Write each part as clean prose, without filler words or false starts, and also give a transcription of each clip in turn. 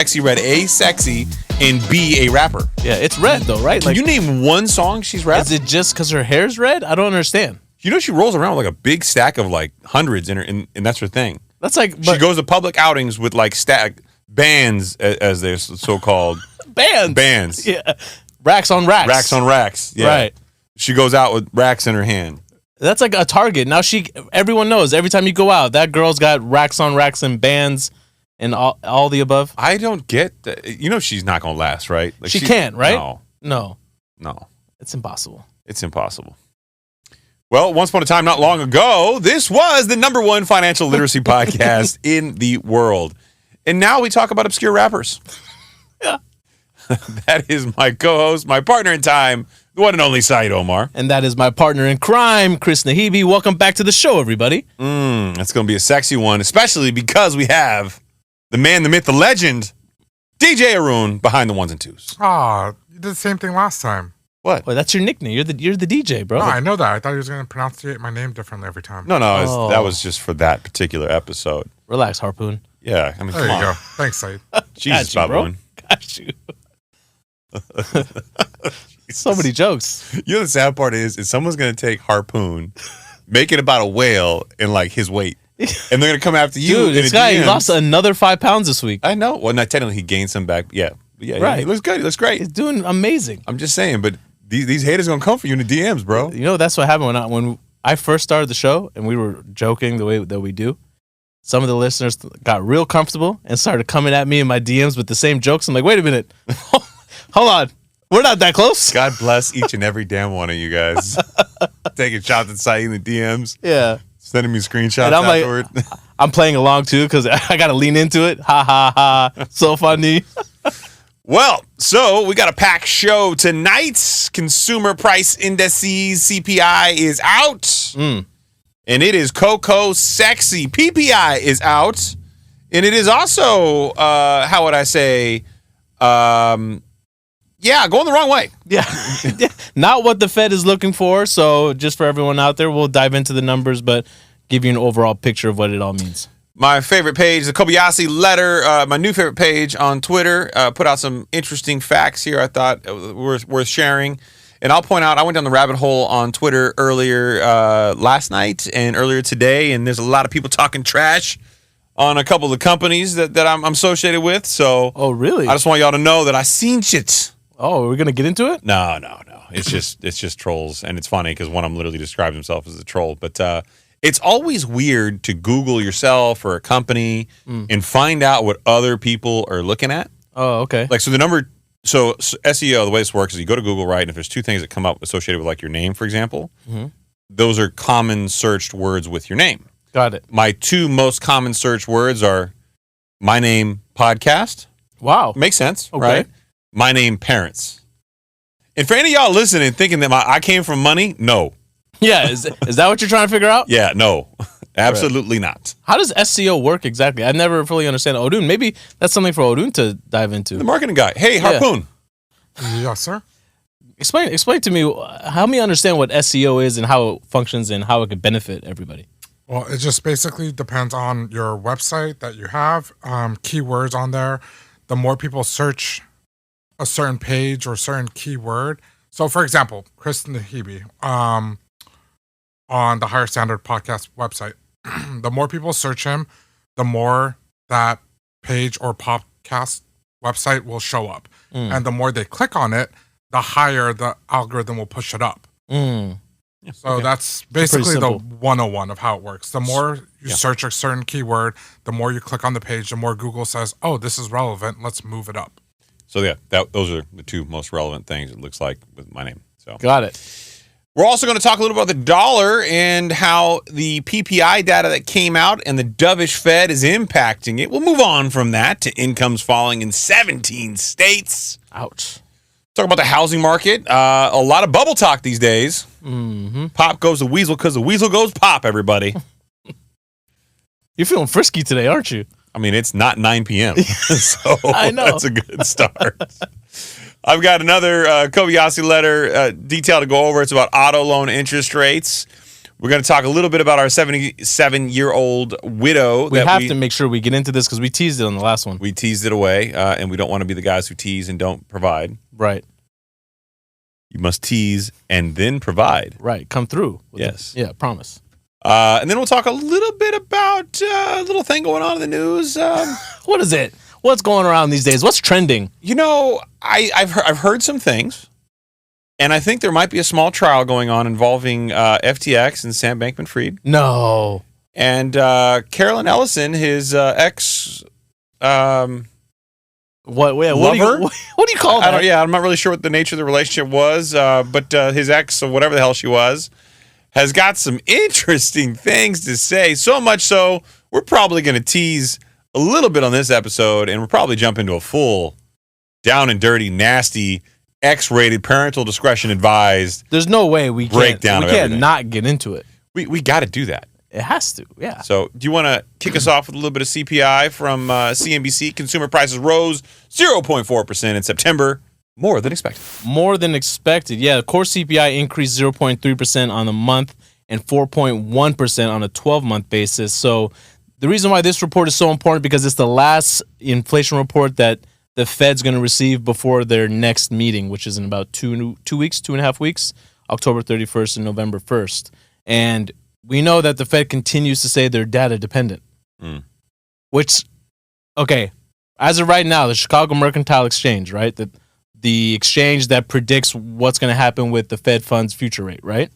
Sexy read A, sexy, and B, a rapper. Yeah, it's red though, right? Can you name one song she's rapped? Is it just because her hair's red? I don't understand. You know she rolls around with like a big stack of like hundreds in her, and that's her thing. That's like she goes to public outings with like bands, as they're so-called. Bands. Yeah. Racks on racks. Racks on racks. Yeah. Right. She goes out with racks in her hand. That's like a target. Now everyone knows every time you go out, that girl's got racks on racks and bands and all the above. I don't get that. You know she's not going to last, right? Like she can't, right? No. It's impossible. It's impossible. Well, once upon a time, not long ago, this was the #1 financial literacy podcast in the world. And now we talk about obscure rappers. Yeah. That is my co-host, my partner in time, the one and only Saied Omar. And that is my partner in crime, Chris Nahibi. Welcome back to the show, everybody. That's going to be a sexy one, especially because we have the man, the myth, the legend, DJ Haroon behind the ones and twos. You did the same thing last time. What? Well, that's your nickname. You're the DJ, bro. No, I know that. I thought he was going to pronounce my name differently every time. No, that was just for that particular episode. Relax, Harpoon. Yeah, I mean, there come you on. go. Thanks, Saied. Jesus, baboon. Got you. So many jokes. You know the sad part is someone's going to take Harpoon, make it about a whale and like his weight. And they're going to come after you. Dude, this guy lost another 5 pounds this week. I know. Well, not technically he gained some back. Yeah. Right. He looks good. He looks great. He's doing amazing. I'm just saying, but these haters are going to come for you in the DMs, bro. You know, that's what happened when I first started the show and we were joking the way that we do. Some of the listeners got real comfortable and started coming at me in my DMs with the same jokes. I'm like, wait a minute. Hold on. We're not that close. God bless each and every damn one of you guys. Taking shots at Saied in the DMs. Yeah. Sending me screenshots afterward. I'm playing along too because I got to lean into it. Ha, ha, ha. So funny. Well, so we got a packed show tonight. Consumer price indices, CPI is out. And it is Coco Sexy. PPI is out. And it is also, how would I say, going the wrong way. Yeah. Not what the Fed is looking for. So just for everyone out there, we'll dive into the numbers, but give you an overall picture of what it all means. My favorite page, the Kobayashi letter, my new favorite page on Twitter, put out some interesting facts here I thought worth sharing. And I'll point out, I went down the rabbit hole on Twitter earlier last night and earlier today, and there's a lot of people talking trash on a couple of the companies that I'm associated with. So, oh, really? I just want y'all to know that I seen shit. Oh, we're gonna get into it? No. It's just trolls, and it's funny because one of them literally describes himself as a troll. But it's always weird to Google yourself or a company and find out what other people are looking at. Oh, okay. Like so SEO, the way this works is you go to Google, right? And if there's two things that come up associated with like your name, for example, those are common searched words with your name. Got it. My 2 most common search words are my name podcast. Wow. Makes sense, okay. Right? My name parents. And for any of y'all listening thinking that I came from money, no. Yeah, is that what you're trying to figure out? Yeah, no. Absolutely not. How does SEO work exactly? I never fully understand Odun. Maybe that's something for Odun to dive into. The marketing guy. Hey, Harpoon. Yes, sir. Explain to me, help me understand what SEO is and how it functions and how it could benefit everybody. Well, it just basically depends on your website that you have, keywords on there. The more people search a certain page or a certain keyword. So, for example, Chris Nahibi, on the Higher Standard podcast website, the more people search him, the more that page or podcast website will show up. And the more they click on it, the higher the algorithm will push it up. So that's basically the 101 of how it works. The more you search a certain keyword, the more you click on the page, the more Google says, oh, this is relevant. Let's move it up. So yeah, those are the 2 most relevant things, it looks like, with my name. So got it. We're also going to talk a little about the dollar and how the PPI data that came out and the dovish Fed is impacting it. We'll move on from that to incomes falling in 17 states. Ouch. Talk about the housing market. A lot of bubble talk these days. Pop goes the weasel because the weasel goes pop, everybody. You're feeling frisky today, aren't you? I mean, it's not 9 p.m. So I know. That's a good start. I've got another Kobayashi letter detail to go over. It's about auto loan interest rates. We're going to talk a little bit about our 77-year-old widow. We have to make sure we get into this because we teased it on the last one. We teased it away, and we don't want to be the guys who tease and don't provide. Right. You must tease and then provide. Right. Come through. Yes. Yeah, promise. And then we'll talk a little bit about a little thing going on in the news. What is it? What's going around these days? What's trending? You know, I've heard some things, and I think there might be a small trial going on involving FTX and Sam Bankman-Fried. No. And Carolyn Ellison, his ex What lover? What do you call that? I'm not really sure what the nature of the relationship was, but his ex, or whatever the hell she was, has got some interesting things to say. So much so, we're probably going to tease a little bit on this episode, and we'll probably jump into a full down and dirty, nasty, X-rated, parental discretion advised. There's no way we can't not get into it. We got to do that. It has to, yeah. So do you want to kick us off with a little bit of CPI from CNBC? Consumer prices rose 0.4% in September, more than expected. More than expected, yeah. Core CPI increased 0.3% on the month and 4.1% on a 12-month basis. So the reason why this report is so important because it's the last inflation report that the Fed's going to receive before their next meeting, which is in about 2.5 weeks, October 31st and November 1st. And we know that the Fed continues to say they're data dependent, which, okay, as of right now, the Chicago Mercantile Exchange, right, the exchange that predicts what's going to happen with the Fed funds future rate, right?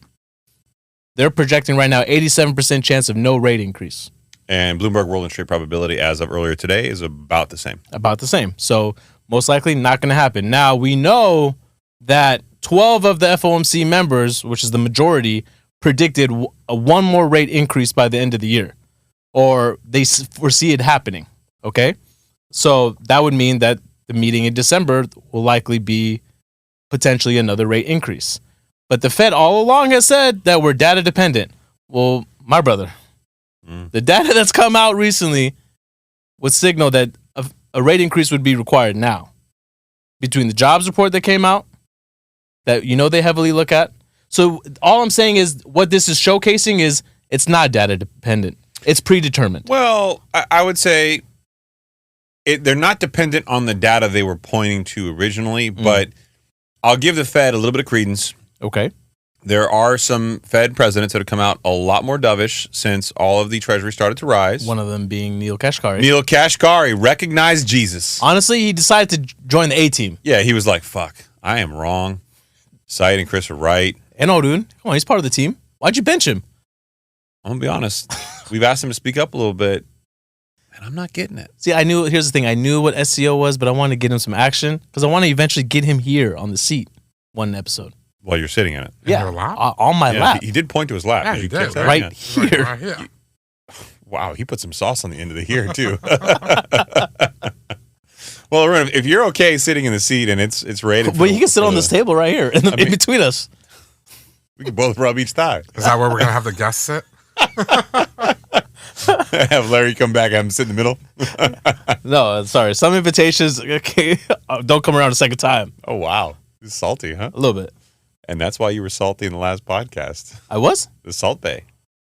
They're projecting right now 87% chance of no rate increase. And Bloomberg World Interest Rate Probability, as of earlier today, is about the same. About the same. So most likely not going to happen. Now, we know that 12 of the FOMC members, which is the majority, predicted one more rate increase by the end of the year. Or they foresee it happening. Okay? So that would mean that the meeting in December will likely be potentially another rate increase. But the Fed all along has said that we're data dependent. Well, my brother, the data that's come out recently would signal that a rate increase would be required now. Between the jobs report that came out, that they heavily look at. So all I'm saying is what this is showcasing is it's not data dependent. It's predetermined. Well, I would say they're not dependent on the data they were pointing to originally, but I'll give the Fed a little bit of credence. Okay. There are some Fed presidents that have come out a lot more dovish since all of the Treasury started to rise. One of them being Neil Kashkari. Neil Kashkari recognized Jesus. Honestly, he decided to join the A-team. Yeah, he was like, fuck, I am wrong. Saied and Chris are right. And Haroon, come on, he's part of the team. Why'd you bench him? I'm going to be honest. We've asked him to speak up a little bit, and I'm not getting it. See, here's the thing. I knew what SEO was, but I wanted to get him some action because I want to eventually get him here on the seat one episode. While you're sitting in it. In your lap? On my lap. He did point to his lap. Yeah, he did. Right here. Right here. Wow, he put some sauce on the end of the here, too. Well, Haroon, if you're okay sitting in the seat and it's rated... But you can sit on this table right here in between us. We can both rub each thigh. Is that where we're going to have the guests sit? Have Larry come back and have him sit in the middle? No, sorry. Some invitations don't come around a second time. Oh, wow. It's salty, huh? A little bit. And that's why you were salty in the last podcast. I was? The Salt Bay.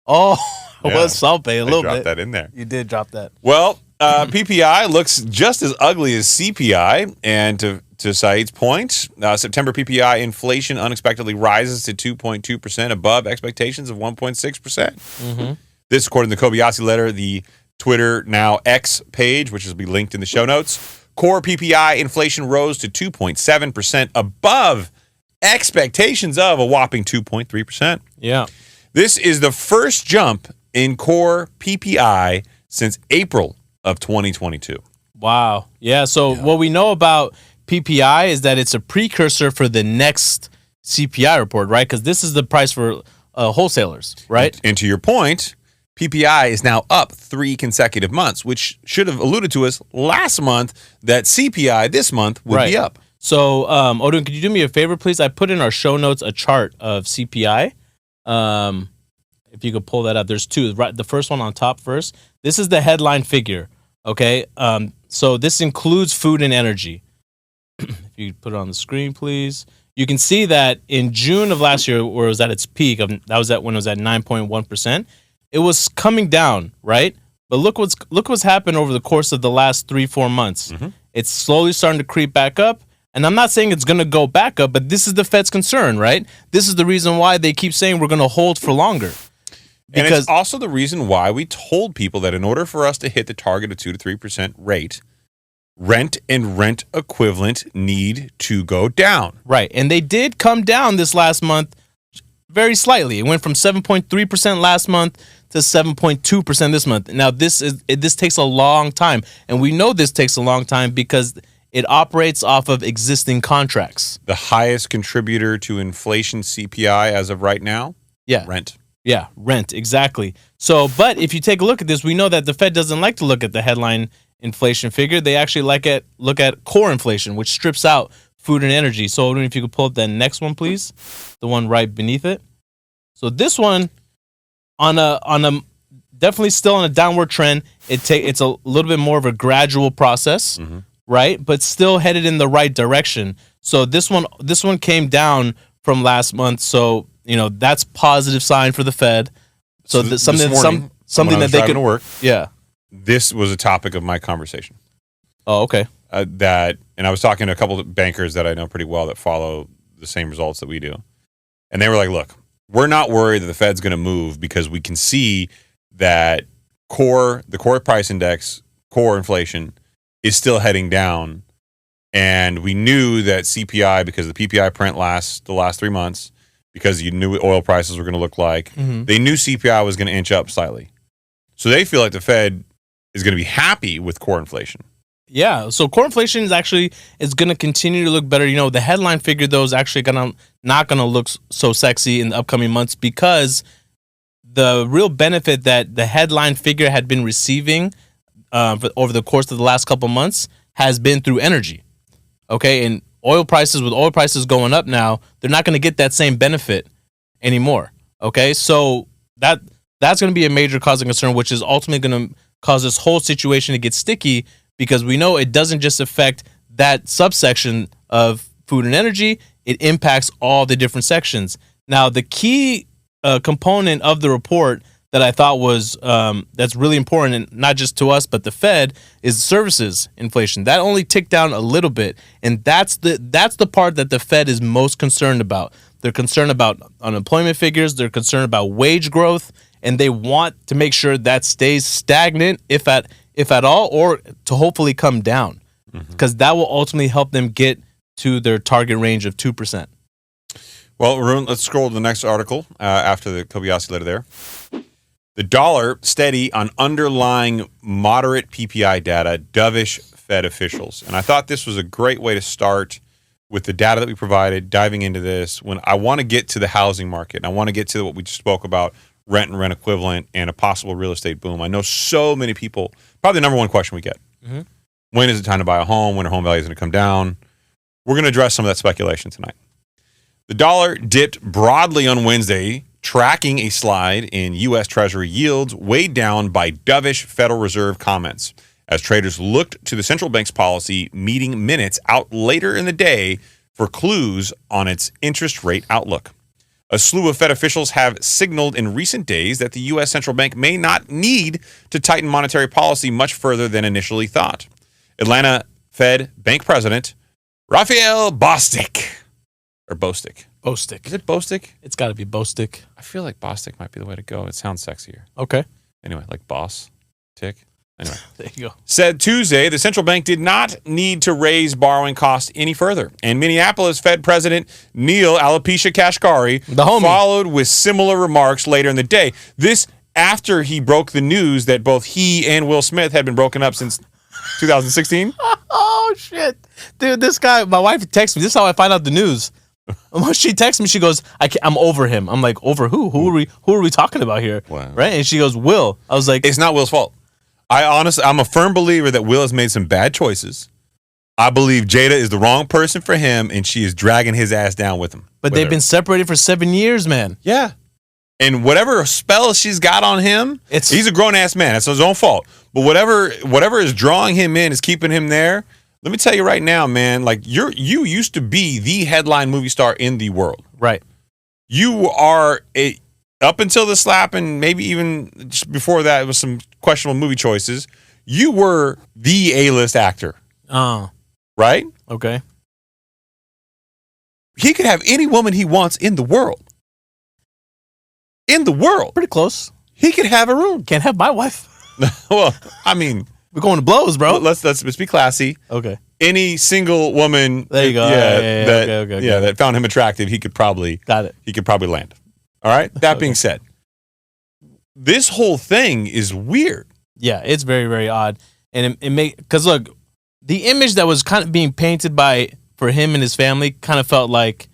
Oh, I Yeah. was Salt Bay a little bit. Dropped that in there. You did drop that. Well, PPI looks just as ugly as CPI. And to Said's point, September PPI inflation unexpectedly rises to 2.2%, above expectations of 1.6%. This, according to the Kobayashi letter, the Twitter, now X page, which will be linked in the show notes. Core PPI inflation rose to 2.7%, above expectations of a whopping 2.3%. Yeah. This is the first jump in core PPI since April of 2022. Wow. Yeah. So what we know about PPI is that it's a precursor for the next CPI report, right? Because this is the price for wholesalers, right? And to your point, PPI is now up 3 consecutive months, which should have alluded to us last month that CPI this month would be up. So, Odin, could you do me a favor, please? I put in our show notes a chart of CPI. If you could pull that up, there's two. Right, the first one on top first. This is the headline figure. Okay. So this includes food and energy. if you put it on the screen, please. You can see that in June of last year, where it was at its peak, when it was at 9.1%, it was coming down, right? But look what's happened over the course of the last 3-4 months. It's slowly starting to creep back up. And I'm not saying it's going to go back up, but this is the Fed's concern, right? This is the reason why they keep saying we're going to hold for longer. And it's also the reason why we told people that in order for us to hit the target of 2 to 3% rate, rent and rent equivalent need to go down. Right. And they did come down this last month very slightly. It went from 7.3% last month to 7.2% this month. Now, this takes a long time. And we know this takes a long time because it operates off of existing contracts. The highest contributor to inflation CPI as of right now? Yeah. Rent. Yeah, rent, exactly. So, but if you take a look at this, we know that the Fed doesn't like to look at the headline inflation figure. They actually look at core inflation, which strips out food and energy. So, if you could pull up that next one, please, the one right beneath it. So, this one on a definitely still on a downward trend. It's a little bit more of a gradual process, right? But still headed in the right direction. So, this one came down from last month. So, that's positive sign for the Fed. So, something that they could work. Yeah. This was a topic of my conversation. Oh, okay. And I was talking to a couple of bankers that I know pretty well that follow the same results that we do. And they were like, look, we're not worried that the Fed's going to move because we can see that the core price index, core inflation is still heading down. And we knew that CPI, because the PPI print the last 3 months, because you knew what oil prices were going to look like, they knew CPI was going to inch up slightly. So they feel like the Fed is going to be happy with core inflation. Yeah, so core inflation is going to continue to look better. The headline figure, though, is actually not going to look so sexy in the upcoming months because the real benefit that the headline figure had been receiving over the course of the last couple months has been through energy. Okay, and with oil prices going up now, they're not going to get that same benefit anymore. Okay, so that's going to be a major cause of concern, which is ultimately going to cause this whole situation to get sticky because we know it doesn't just affect that subsection of food and energy, it impacts all the different sections. Now, the key component of the report that I thought was that's really important, and not just to us, but the Fed, is services inflation. That only ticked down a little bit, and that's the part that the Fed is most concerned about. They're concerned about unemployment figures. They're concerned about wage growth, and they want to make sure that stays stagnant, if at all, or to hopefully come down, because that will ultimately help them get to their target range of 2%. Well, Haroon, let's scroll to the next article after the Kobayashi letter there. The dollar steady on underlying moderate PPI data, dovish Fed officials. And I thought this was a great way to start with the data that we provided, diving into this, when I want to get to the housing market. And I want to get to what we just spoke about, rent and rent equivalent, and a possible real estate boom. I know so many people, probably the number one question we get, when is it time to buy a home? When are home values going to come down? We're going to address some of that speculation tonight. The dollar dipped broadly on Wednesday, tracking a slide in U.S. Treasury yields weighed down by dovish Federal Reserve comments as traders looked to the central bank's policy meeting minutes out later in the day for clues on its interest rate outlook. A slew of Fed officials have signaled in recent days that the U.S. central bank may not need to tighten monetary policy much further than initially thought. Atlanta Fed Bank President Raphael Bostic. Is it Bostic? It's got to be Bostic. I feel like Bostic might be the way to go. It sounds sexier. Okay. Anyway, like boss, tick. Anyway, there you go. Said Tuesday the central bank did not need to raise borrowing costs any further. And Minneapolis Fed President Neil Alopecia Kashkari followed with similar remarks later in the day. This after he broke the news that both he and Will Smith had been broken up since 2016. Oh, shit. Dude, this guy, my wife texts me. This is how I find out the news. When she texts me, she goes, I'm over him. I'm like, over who? Who are we talking about here? Wow. Right? And she goes, Will. I was like, it's not Will's fault. I'm a firm believer that Will has made some bad choices. I believe Jada is the wrong person for him, and she is dragging his ass down with him. But they've been separated for 7 years, man. Yeah. And whatever spell she's got on him, he's a grown-ass man. It's his own fault. But whatever is drawing him in is keeping him there. Let me tell you right now, man. Like you used to be the headline movie star in the world. Right. You are up until the slap, and maybe even just before that, it was some questionable movie choices. You were the A-list actor. Oh. Right? Okay. He could have any woman he wants in the world. In the world. Pretty close. He could have Haroon. Can't have my wife. Well, I mean, we're going to blows, bro. Let's be classy. Okay. Any single woman, there you go. That found him attractive, he could probably land. All right. That being said, this whole thing is weird. Yeah, it's very, very odd, and because look, the image that was kind of being painted for him and his family kind of felt like,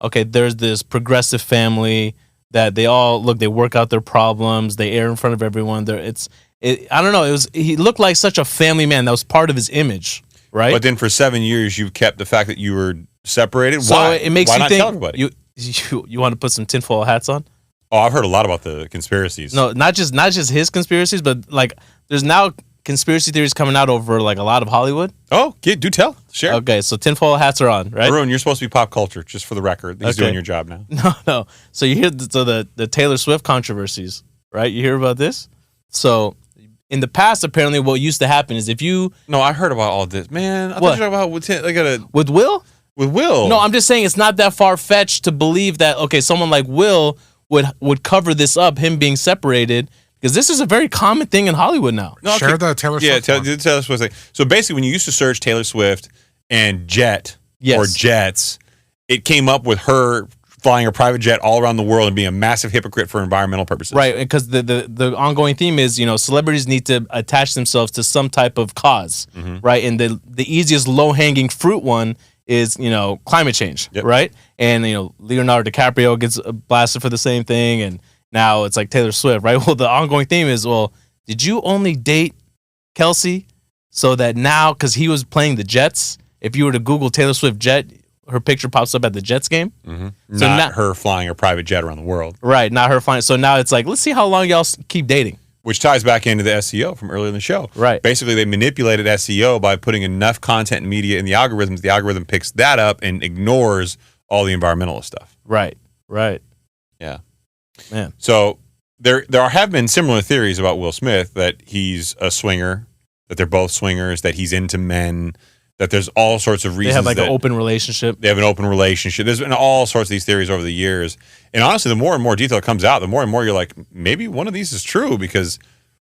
okay, there's this progressive family that they work out their problems, they air in front of everyone. I don't know. He looked like such a family man. That was part of his image, right? But then for 7 years, you've kept the fact that you were separated. So why? It makes why you not think tell everybody? You want to put some tinfoil hats on? Oh, I've heard a lot about the conspiracies. No, not just his conspiracies, but like there's now conspiracy theories coming out over like a lot of Hollywood. Oh, do tell. Share. Okay, so tinfoil hats are on, right? Haroon, you're supposed to be pop culture, just for the record. He's doing your job now. No. So you hear the Taylor Swift controversies, right? You hear about this? So in the past, apparently what used to happen is if you... No, I heard about all this. Man, I thought you were talking about with Will? With Will. No, I'm just saying it's not that far-fetched to believe that, okay, someone like Will would cover this up, him being separated, because this is a very common thing in Hollywood now. No, share the Taylor Swift. Yeah, Taylor Swift thing. So basically, when you used to search Taylor Swift and jet or jets, it came up with her flying a private jet all around the world and being a massive hypocrite for environmental purposes. Right, because the ongoing theme is, celebrities need to attach themselves to some type of cause, right? And the easiest low-hanging fruit one is, climate change, right? And, Leonardo DiCaprio gets blasted for the same thing, and now it's like Taylor Swift, right? Well, the ongoing theme is, did you only date Kelsey so that now, because he was playing the Jets, if you were to Google Taylor Swift jet, her picture pops up at the Jets game? Mm-hmm. So not her flying a private jet around the world. Right, not her flying. So now it's like, let's see how long y'all keep dating. Which ties back into the SEO from earlier in the show. Right. Basically, they manipulated SEO by putting enough content and media in the algorithms. The algorithm picks that up and ignores all the environmental stuff. Right. Yeah. Man. So there have been similar theories about Will Smith, that he's a swinger, that they're both swingers, that he's into men, that there's all sorts of reasons. They have an open relationship. They have an open relationship. There's been all sorts of these theories over the years. And honestly, the more and more detail comes out, the more and more you're like, maybe one of these is true, because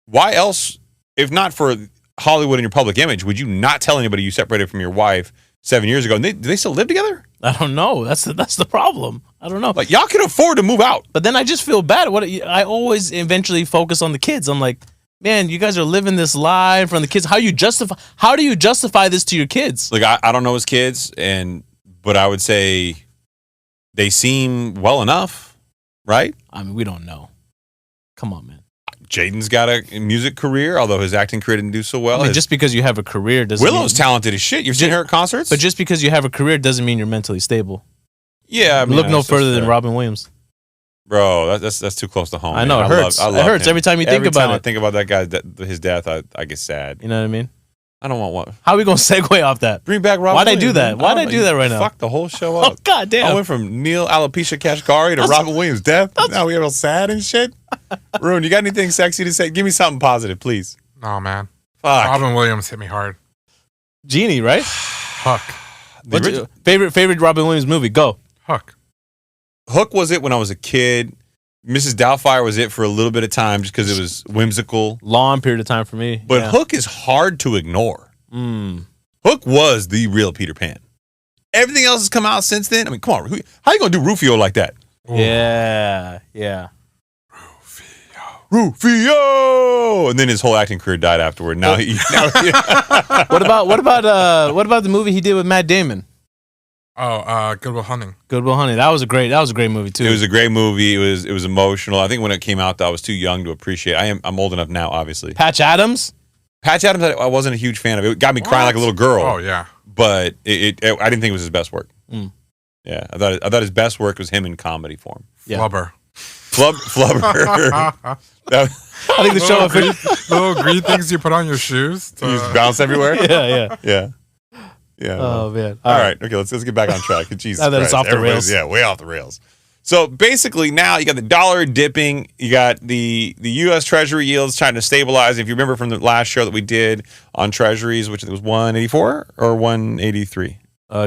why else, if not for Hollywood and your public image, would you not tell anybody you separated from your wife 7 years ago? And do they still live together? I don't know. That's the problem. I don't know. Like, y'all can afford to move out. But then I just feel bad. I always eventually focus on the kids. I'm like, man, you guys are living this lie in front of the kids. How do you justify this to your kids? Like, I don't know his kids, but I would say they seem well enough, right? I mean, we don't know. Come on, man. Jaden's got a music career, although his acting career didn't do so well. I mean, just because you have a career doesn't Willow's talented as shit. You've seen her at concerts? But just because you have a career doesn't mean you're mentally stable. Yeah, I mean, look no further than Robin Williams. Bro, that's too close to home. I know, man. it hurts. It hurts every time you think about it. Every time I think about that guy, his death, I get sad. You know what I mean? I don't want one. How are we going to segue off that? Bring back Robin Why'd Williams. I do that? Why'd I do that right now? Fuck the whole show up. Oh, God damn. I went from Neil Alopecia Kashgari to Robin Williams' death. Now we all sad and shit. Haroon, you got anything sexy to say? Give me something positive, please. No, man. Fuck. Robin Williams hit me hard. Genie, right? Hook. What's your favorite Robin Williams movie? Go. Hook. Hook was it when I was a kid. Mrs. Doubtfire was it for a little bit of time just because it was whimsical. Long period of time for me. But Hook is hard to ignore. Hook was the real Peter Pan. Everything else has come out since then. I mean, come on. How you going to do Rufio like that? Ooh. Yeah. Rufio! And then his whole acting career died afterward. Now he What about the movie he did with Matt Damon? Oh, Good Will Hunting. Good Will Hunting. That was a great movie too. It was a great movie. It was emotional. I think when it came out, though, I was too young to appreciate. I'm old enough now, obviously. Patch Adams, I wasn't a huge fan of it. It got me crying like a little girl. Oh yeah. But I didn't think it was his best work. Mm. Yeah, I thought his best work was him in comedy form. Yeah. Flubber. Flubber. I think the show little green things you put on your shoes. You just bounce everywhere. Yeah. Yeah. Oh man. All right. Okay. Let's get back on track. Jesus Now that it's Christ. off the Everybody's- rails. Yeah, way off the rails. So basically, now you got the dollar dipping. You got the U.S. Treasury yields trying to stabilize. If you remember from the last show that we did on Treasuries, which I think was 184 or 183.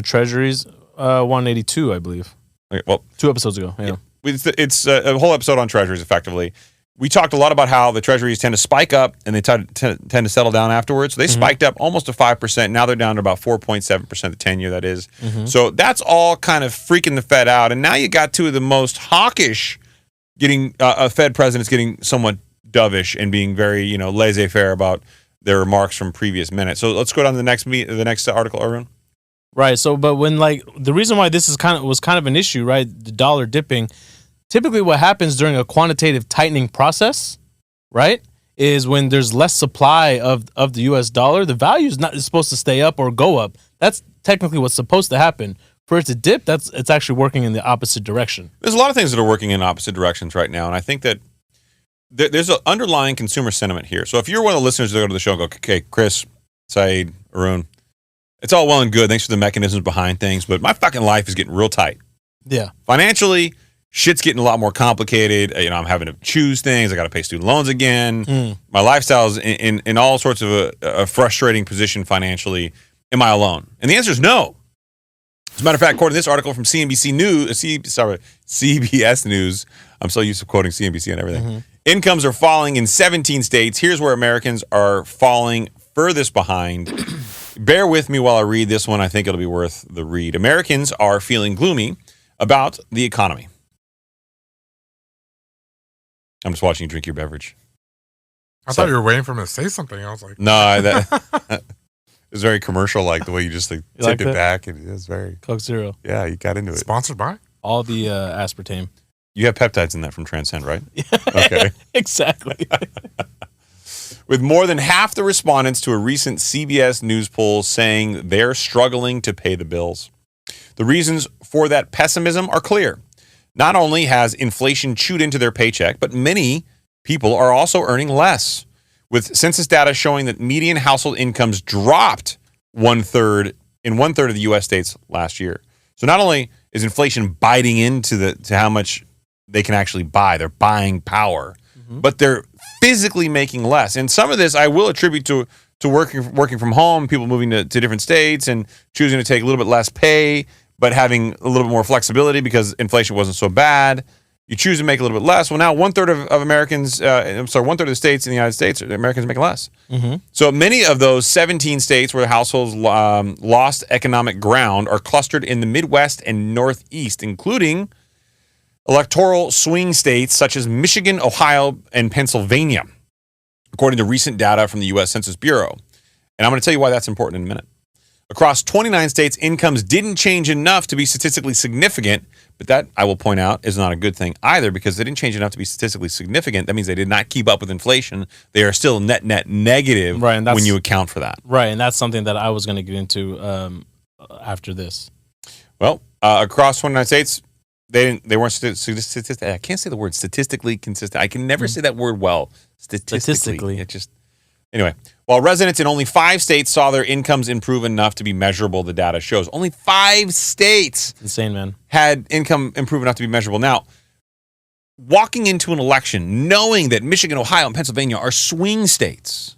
Treasuries, 182, I believe. Okay, well, 2 episodes ago. Yeah. it's a whole episode on Treasuries. Effectively, we talked a lot about how the Treasuries tend to spike up and they tend to settle down afterwards. So they spiked up almost to 5%. Now they're down to about 4.7%. The 10-year, that is. So that's all kind of freaking the Fed out. And now you got two of the most hawkish getting Fed presidents getting somewhat dovish and being very laissez-faire about their remarks from previous minutes. So let's go down to the next article, Haroon. Right. So, but when the reason why this was kind of an issue, right? The dollar dipping. Typically, what happens during a quantitative tightening process, right, is when there's less supply of the U.S. dollar, the value is not supposed to stay up or go up. That's technically what's supposed to happen. For it to dip, it's actually working in the opposite direction. There's a lot of things that are working in opposite directions right now, and I think that there's an underlying consumer sentiment here. So if you're one of the listeners that go to the show and go, okay, Chris, Saied, Haroon, it's all well and good. Thanks for the mechanisms behind things, but my fucking life is getting real tight. Yeah. Financially, shit's getting a lot more complicated. I'm having to choose things. I got to pay student loans again. My lifestyle's in all sorts of a frustrating position financially. Am I alone? And the answer is no. As a matter of fact, according to this article from CNBC CBS News, I'm so used to quoting CNBC and everything. Incomes are falling in 17 states. Here's where Americans are falling furthest behind. Bear with me while I read this one. I think it'll be worth the read. Americans are feeling gloomy about the economy. I'm just watching you drink your beverage. I thought you were waiting for him to say something. I was like, no, it was very commercial, like the way you just tipped it back. It was very Coke Zero. Yeah, you got into it. Sponsored by? All the aspartame. You have peptides in that from Transcend, right? Okay. Exactly. With more than half the respondents to a recent CBS News poll saying they're struggling to pay the bills. The reasons for that pessimism are clear. Not only has inflation chewed into their paycheck, but many people are also earning less, with census data showing that median household incomes dropped in one third of the U.S. states last year. So not only is inflation biting into to how much they can actually buy, their buying power, but they're physically making less. And some of this I will attribute to working from home, people moving to different states and choosing to take a little bit less pay, but having a little bit more flexibility because inflation wasn't so bad. You choose to make a little bit less. Well, now one third of Americans, one third of the states in the United States, Americans make less. So many of those 17 states where the households lost economic ground are clustered in the Midwest and Northeast, including electoral swing states such as Michigan, Ohio, and Pennsylvania, according to recent data from the U.S. Census Bureau. And I'm going to tell you why that's important in a minute. Across 29 states, incomes didn't change enough to be statistically significant, but that, I will point out, is not a good thing either because they didn't change enough to be statistically significant. That means they did not keep up with inflation. They are still net negative when you account for that. Right, and that's something that I was going to get into after this. Well, across 29 states, they weren't statistically. I can't say the word statistically consistent. I can never say that word well. Statistically. It just anyway. While residents in only 5 states saw their incomes improve enough to be measurable, the data shows only 5 states insane, man, had income improve enough to be measurable. Now, walking into an election, knowing that Michigan, Ohio, and Pennsylvania are swing states,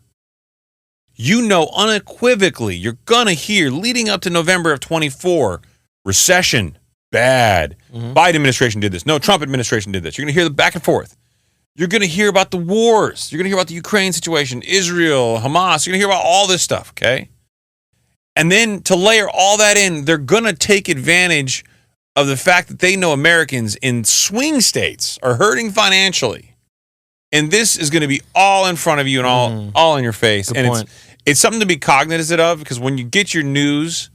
you know unequivocally you're gonna hear leading up to November of 24, recession. Bad. Biden administration did this. No, Trump administration did this. You're going to hear the back and forth. You're going to hear about the wars. You're going to hear about the Ukraine situation, Israel, Hamas. You're going to hear about all this stuff, okay? And then to layer all that in, they're going to take advantage of the fact that they know Americans in swing states are hurting financially. And this is going to be all in front of you and all in your face. Good and point. it's something to be cognizant of because when you get your news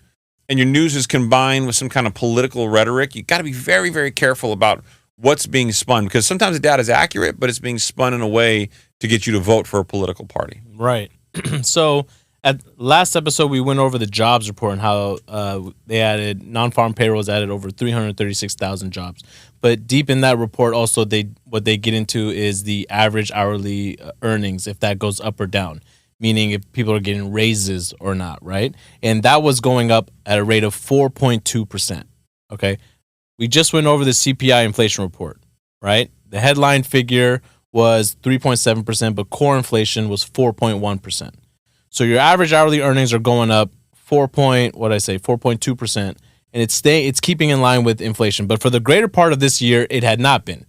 and your news is combined with some kind of political rhetoric, you got to be very, very careful about what's being spun because sometimes the data is accurate, but it's being spun in a way to get you to vote for a political party. Right. So at last episode, we went over the jobs report and how they added non-farm payrolls added over 336,000 jobs. But deep in that report, also what they get into is the average hourly earnings, if that goes up or down. meaning if people are getting raises or not, right? And that was going up at a rate of 4.2%. Okay. We just went over the CPI inflation report, right? The headline figure was 3.7%, but core inflation was 4.1%. So your average hourly earnings are going up 4.2%, and it's keeping in line with inflation. But for the greater part of this year, it had not been.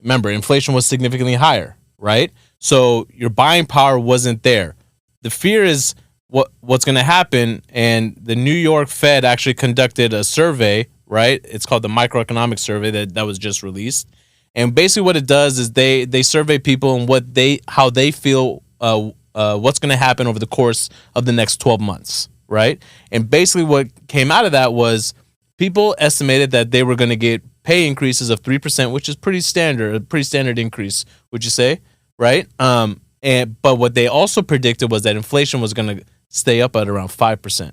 Remember, inflation was significantly higher, right? So your buying power wasn't there. The fear is what's going to happen, and the New York Fed actually conducted a survey, right? It's called the microeconomic survey that was just released. And basically what it does is they survey people and how they feel what's going to happen over the course of the next 12 months, right? And basically what came out of that was people estimated that they were going to get pay increases of 3%, which is a pretty standard increase, would you say, right? But what they also predicted was that inflation was going to stay up at around 5%.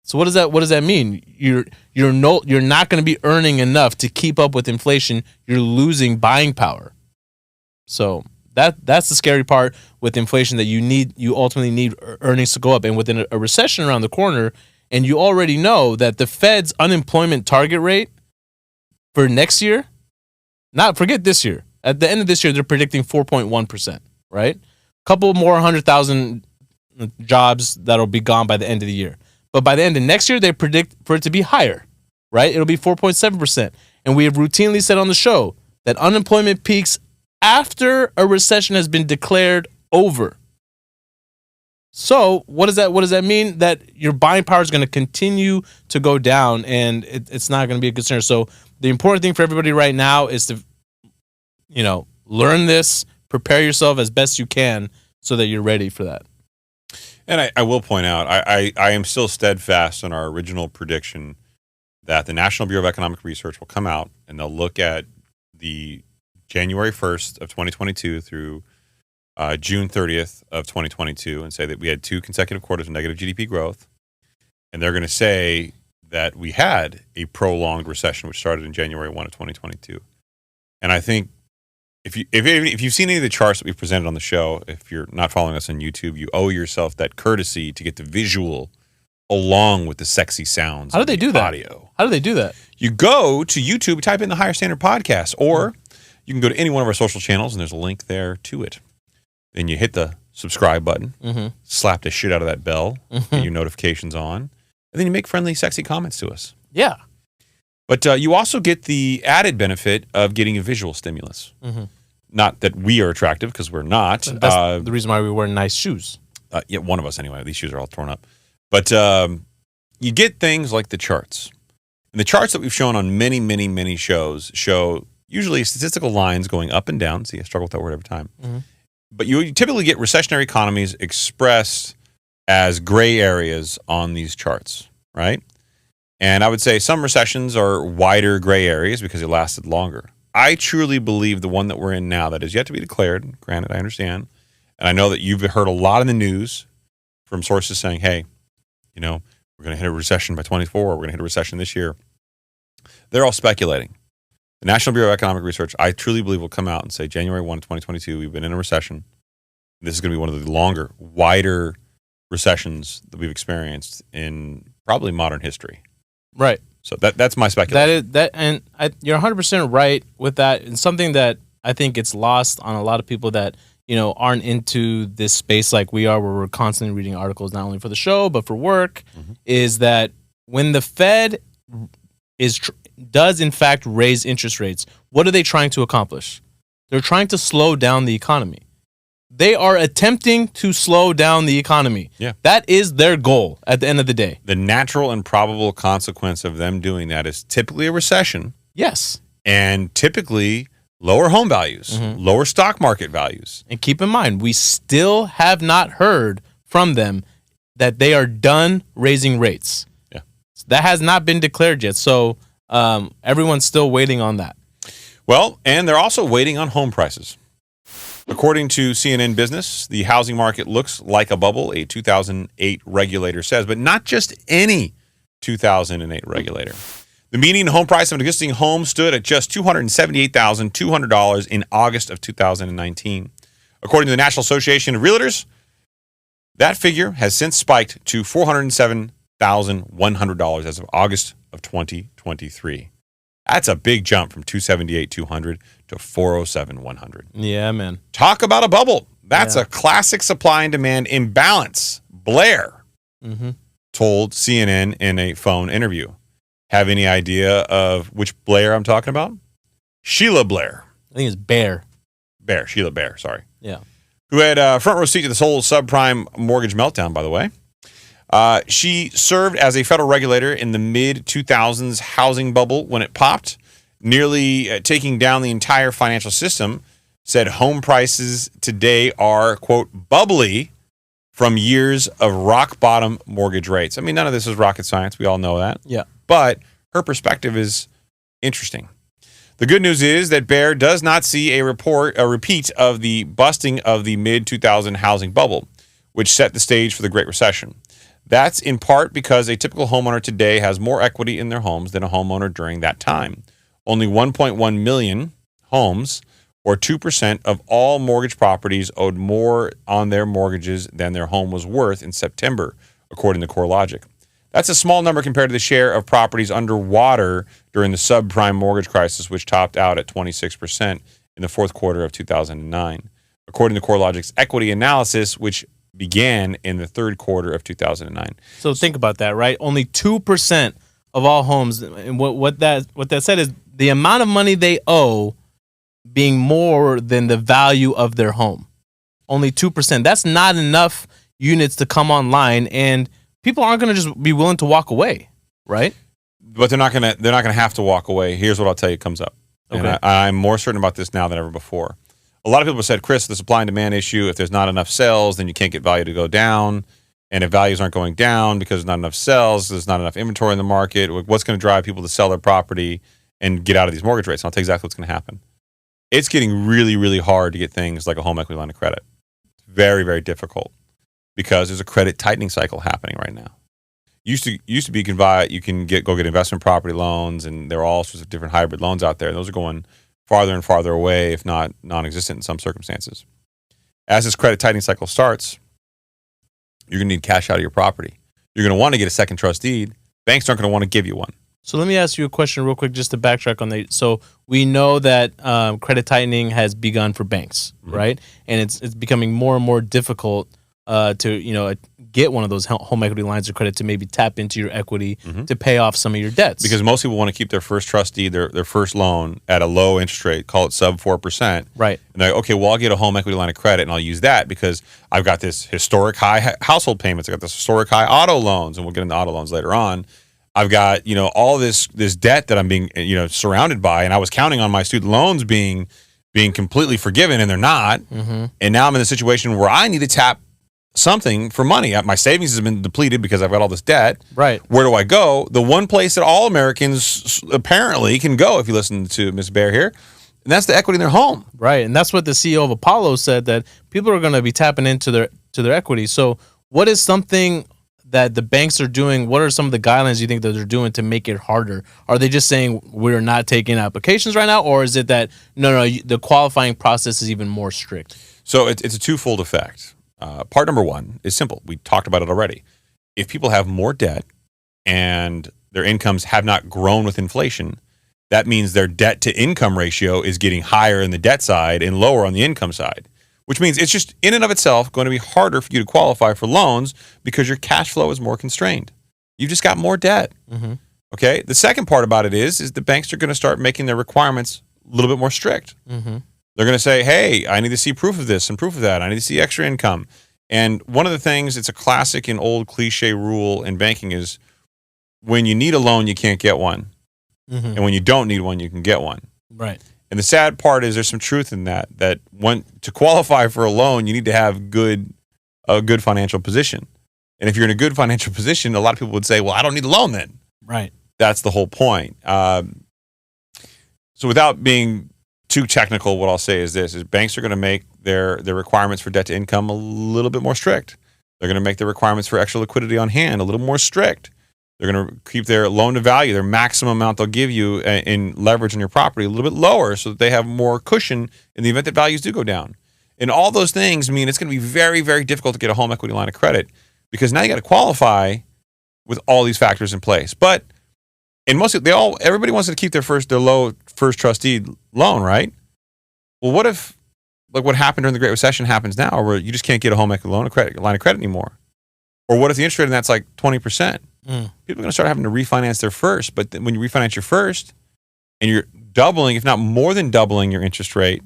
So what does that mean? You're not going to be earning enough to keep up with inflation. You're losing buying power. So that's the scary part with inflation, that you ultimately need earnings to go up. And within a recession around the corner, and you already know that the Fed's unemployment target rate for next year, forget this year. At the end of this year, they're predicting 4.1%, right? A couple more 100,000 jobs that'll be gone by the end of the year. But by the end of next year, they predict for it to be higher, right? It'll be 4.7%. And we have routinely said on the show that unemployment peaks after a recession has been declared over. So what does that mean? That your buying power is going to continue to go down, and it's not going to be a concern. So the important thing for everybody right now is to, learn this, prepare yourself as best you can so that you're ready for that. And I will point out, I am still steadfast on our original prediction that the National Bureau of Economic Research will come out and they'll look at the January 1st of 2022 through June 30th of 2022 and say that we had 2 consecutive quarters of negative GDP growth. And they're going to say that we had a prolonged recession, which started in January 1 of 2022. And I think if you've seen any of the charts that we've presented on the show, if you're not following us on YouTube, you owe yourself that courtesy to get the visual along with the sexy sounds. How do they do that? Audio. How do they do that? You go to YouTube, type in the Higher Standard Podcast, or you can go to any one of our social channels, and there's a link there to it. Then you hit the subscribe button, slap the shit out of that bell, get your notifications on, and then you make friendly, sexy comments to us. Yeah. But you also get the added benefit of getting a visual stimulus. Not that we are attractive, because we're not. That's the reason why we wear nice shoes. Yeah, one of us anyway. These shoes are all torn up. But you get things like the charts. And the charts that we've shown on many, many, many shows show usually statistical lines going up and down. See, I struggle with that word every time. But you typically get recessionary economies expressed as gray areas on these charts, right? And I would say some recessions are wider gray areas because they lasted longer. I truly believe the one that we're in now that is yet to be declared, granted, I understand, and I know that you've heard a lot in the news from sources saying, hey, we're going to hit a recession by 24, we're going to hit a recession this year. They're all speculating. The National Bureau of Economic Research, I truly believe, will come out and say January 1, 2022, we've been in a recession. This is going to be one of the longer, wider recessions that we've experienced in probably modern history. Right. So that's my speculation. You're 100% right with that. And something that I think it's lost on a lot of people that aren't into this space like we are, where we're constantly reading articles not only for the show but for work, is that when the Fed does in fact raise interest rates, what are they trying to accomplish? They're trying to slow down the economy. They are attempting to slow down the economy. Yeah. That is their goal at the end of the day. The natural and probable consequence of them doing that is typically a recession. Yes. And typically lower home values, lower stock market values. And keep in mind, we still have not heard from them that they are done raising rates. Yeah. That has not been declared yet. So everyone's still waiting on that. Well, and they're also waiting on home prices. According to CNN Business, the housing market looks like a bubble, a 2008 regulator says, but not just any 2008 regulator. The median home price of an existing home stood at just $278,200 in August of 2019. According to the National Association of Realtors, That figure has since spiked to $407,100 as of August of 2023. That's a big jump from $278,200 to $407,100. Yeah, man. Talk about a bubble. That's Yeah. a classic supply and demand imbalance. Blair told CNN in a phone interview. Have any idea of which Blair I'm talking about? Sheila Blair. I think it's Bear. Sheila Bear, sorry. Yeah. Who had front row seat to this whole subprime mortgage meltdown, by the way. She served as a federal regulator in the mid-2000s housing bubble when it popped, nearly taking down the entire financial system, said home prices today are, quote, bubbly from years of rock-bottom mortgage rates. I mean, none of this is rocket science. We all know that. Yeah. But her perspective is interesting. The good news is that Bear does not see a repeat of the busting of the mid-2000 housing bubble, which set the stage for the Great Recession. That's in part because a typical homeowner today has more equity in their homes than a homeowner during that time. Only 1.1 million homes, or 2% of all mortgage properties, owed more on their mortgages than their home was worth in September, according to CoreLogic. That's a small number compared to the share of properties underwater during the subprime mortgage crisis, which topped out at 26% in the fourth quarter of 2009, according to CoreLogic's equity analysis, which began in the third quarter of 2009. So think about that, right? Only 2% of all homes, and what that said is the amount of money they owe being more than the value of their home. Only 2%. That's not enough units to come online, and people aren't going to just be willing to walk away, right? But they're not gonna have to walk away. Here's what I'll tell you comes up. Okay. And I'm more certain about this now than ever before. A lot of people said, Chris, the supply and demand issue, if there's not enough sales, then you can't get value to go down. And if values aren't going down because there's not enough sales, there's not enough inventory in the market, what's going to drive people to sell their property and get out of these mortgage rates? And I'll tell you exactly what's going to happen. It's getting really, really hard to get things like a home equity line of credit. It's very, very difficult because there's a credit tightening cycle happening right now. Used to be you can go get investment property loans, and there are all sorts of different hybrid loans out there. And those are going farther and farther away, if not non-existent in some circumstances. As this credit tightening cycle starts, you're going to need cash out of your property. You're going to want to get a second trust deed. Banks aren't going to want to give you one. So let me ask you a question real quick, just to backtrack on that. So we know that credit tightening has begun for banks, right? And it's becoming more and more difficult to get one of those home equity lines of credit to maybe tap into your equity to pay off some of your debts. Because most people want to keep their first trust deed, their first loan, at a low interest rate, call it sub 4%. Right. And they're like, okay, well, I'll get a home equity line of credit and I'll use that because I've got this historic high household payments. I've got this historic high auto loans, and we'll get into auto loans later on. I've got, all this debt that I'm being, surrounded by, and I was counting on my student loans being completely forgiven, and they're not. And now I'm in a situation where I need to tap something for money. My savings has been depleted because I've got all this debt. Right. Where do I go? The one place that all Americans apparently can go, if you listen to Ms. Bear here, and that's the equity in their home. Right. And that's what the CEO of Apollo said, that people are going to be tapping into their equity. So what is something that the banks are doing? What are some of the guidelines you think that they're doing to make it harder? Are they just saying we're not taking applications right now? Or is it that, no, the qualifying process is even more strict? So it's a twofold effect. Part number one is simple. We talked about it already. If people have more debt and their incomes have not grown with inflation, that means their debt to income ratio is getting higher in the debt side and lower on the income side, which means it's just in and of itself going to be harder for you to qualify for loans because your cash flow is more constrained. You've just got more debt. Okay. The second part about it is the banks are going to start making their requirements a little bit more strict. They're going to say, hey, I need to see proof of this and proof of that. I need to see extra income. And one of the things, it's a classic and old cliche rule in banking, is when you need a loan, you can't get one. And when you don't need one, you can get one. Right. And the sad part is there's some truth in that to qualify for a loan, you need to have a good financial position. And if you're in a good financial position, a lot of people would say, well, I don't need a loan then. Right. That's the whole point. So without being too technical, what I'll say is this: banks are going to make their requirements for debt to income a little bit more strict. They're going to make the requirements for extra liquidity on hand a little more strict. They're going to keep their loan to value, their maximum amount they'll give you in leverage on your property, a little bit lower so that they have more cushion in the event that values do go down. And all those things mean it's going to be very, very difficult to get a home equity line of credit because now you got to qualify with all these factors in place. But everybody wants to keep their low first trustee loan, right? Well, what if like what happened during the Great Recession happens now, where you just can't get a home equity line of credit anymore? Or what if the interest rate on that's like 20%? People are going to start having to refinance their first. But when you refinance your first and you're doubling, if not more than doubling your interest rate,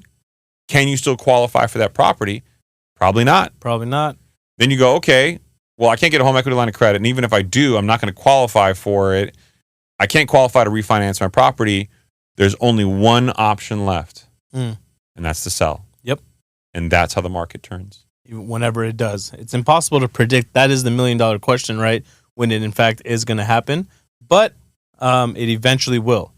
can you still qualify for that property? Probably not. Probably not. Then you go, okay, well, I can't get a home equity line of credit. And even if I do, I'm not going to qualify for it. I can't qualify to refinance my property. There's only one option left, and that's to sell. Yep. And that's how the market turns. Whenever it does. It's impossible to predict. That is the $1 million question, right? When it in fact is going to happen. But it eventually will.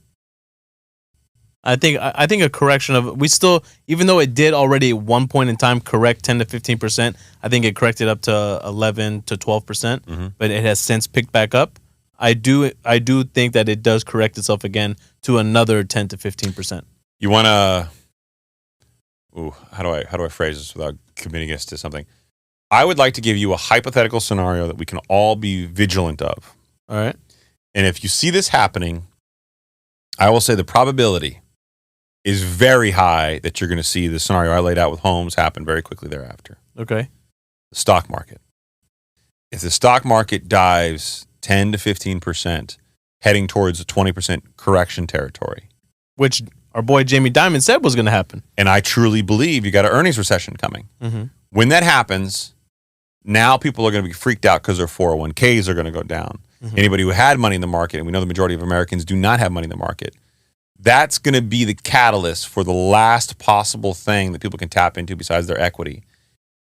I think a correction of, we still, even though it did already at one point in time correct 10 to 15%, I think it corrected up to 11 to 12%, but it has since picked back up. I do think that it does correct itself again to another 10 to 15%. You want to, how do I phrase this without committing us to something? I would like to give you a hypothetical scenario that we can all be vigilant of. All right. And if you see this happening, I will say the probability is very high that you're going to see the scenario I laid out with homes happen very quickly thereafter. Okay. The stock market. If the stock market dives 10 to 15%, heading towards a 20% correction territory, which our boy Jamie Dimon said was going to happen. And I truly believe you got an earnings recession coming. When that happens, now people are going to be freaked out because their 401ks are going to go down. Anybody who had money in the market, and we know the majority of Americans do not have money in the market, that's going to be the catalyst for the last possible thing that people can tap into besides their equity.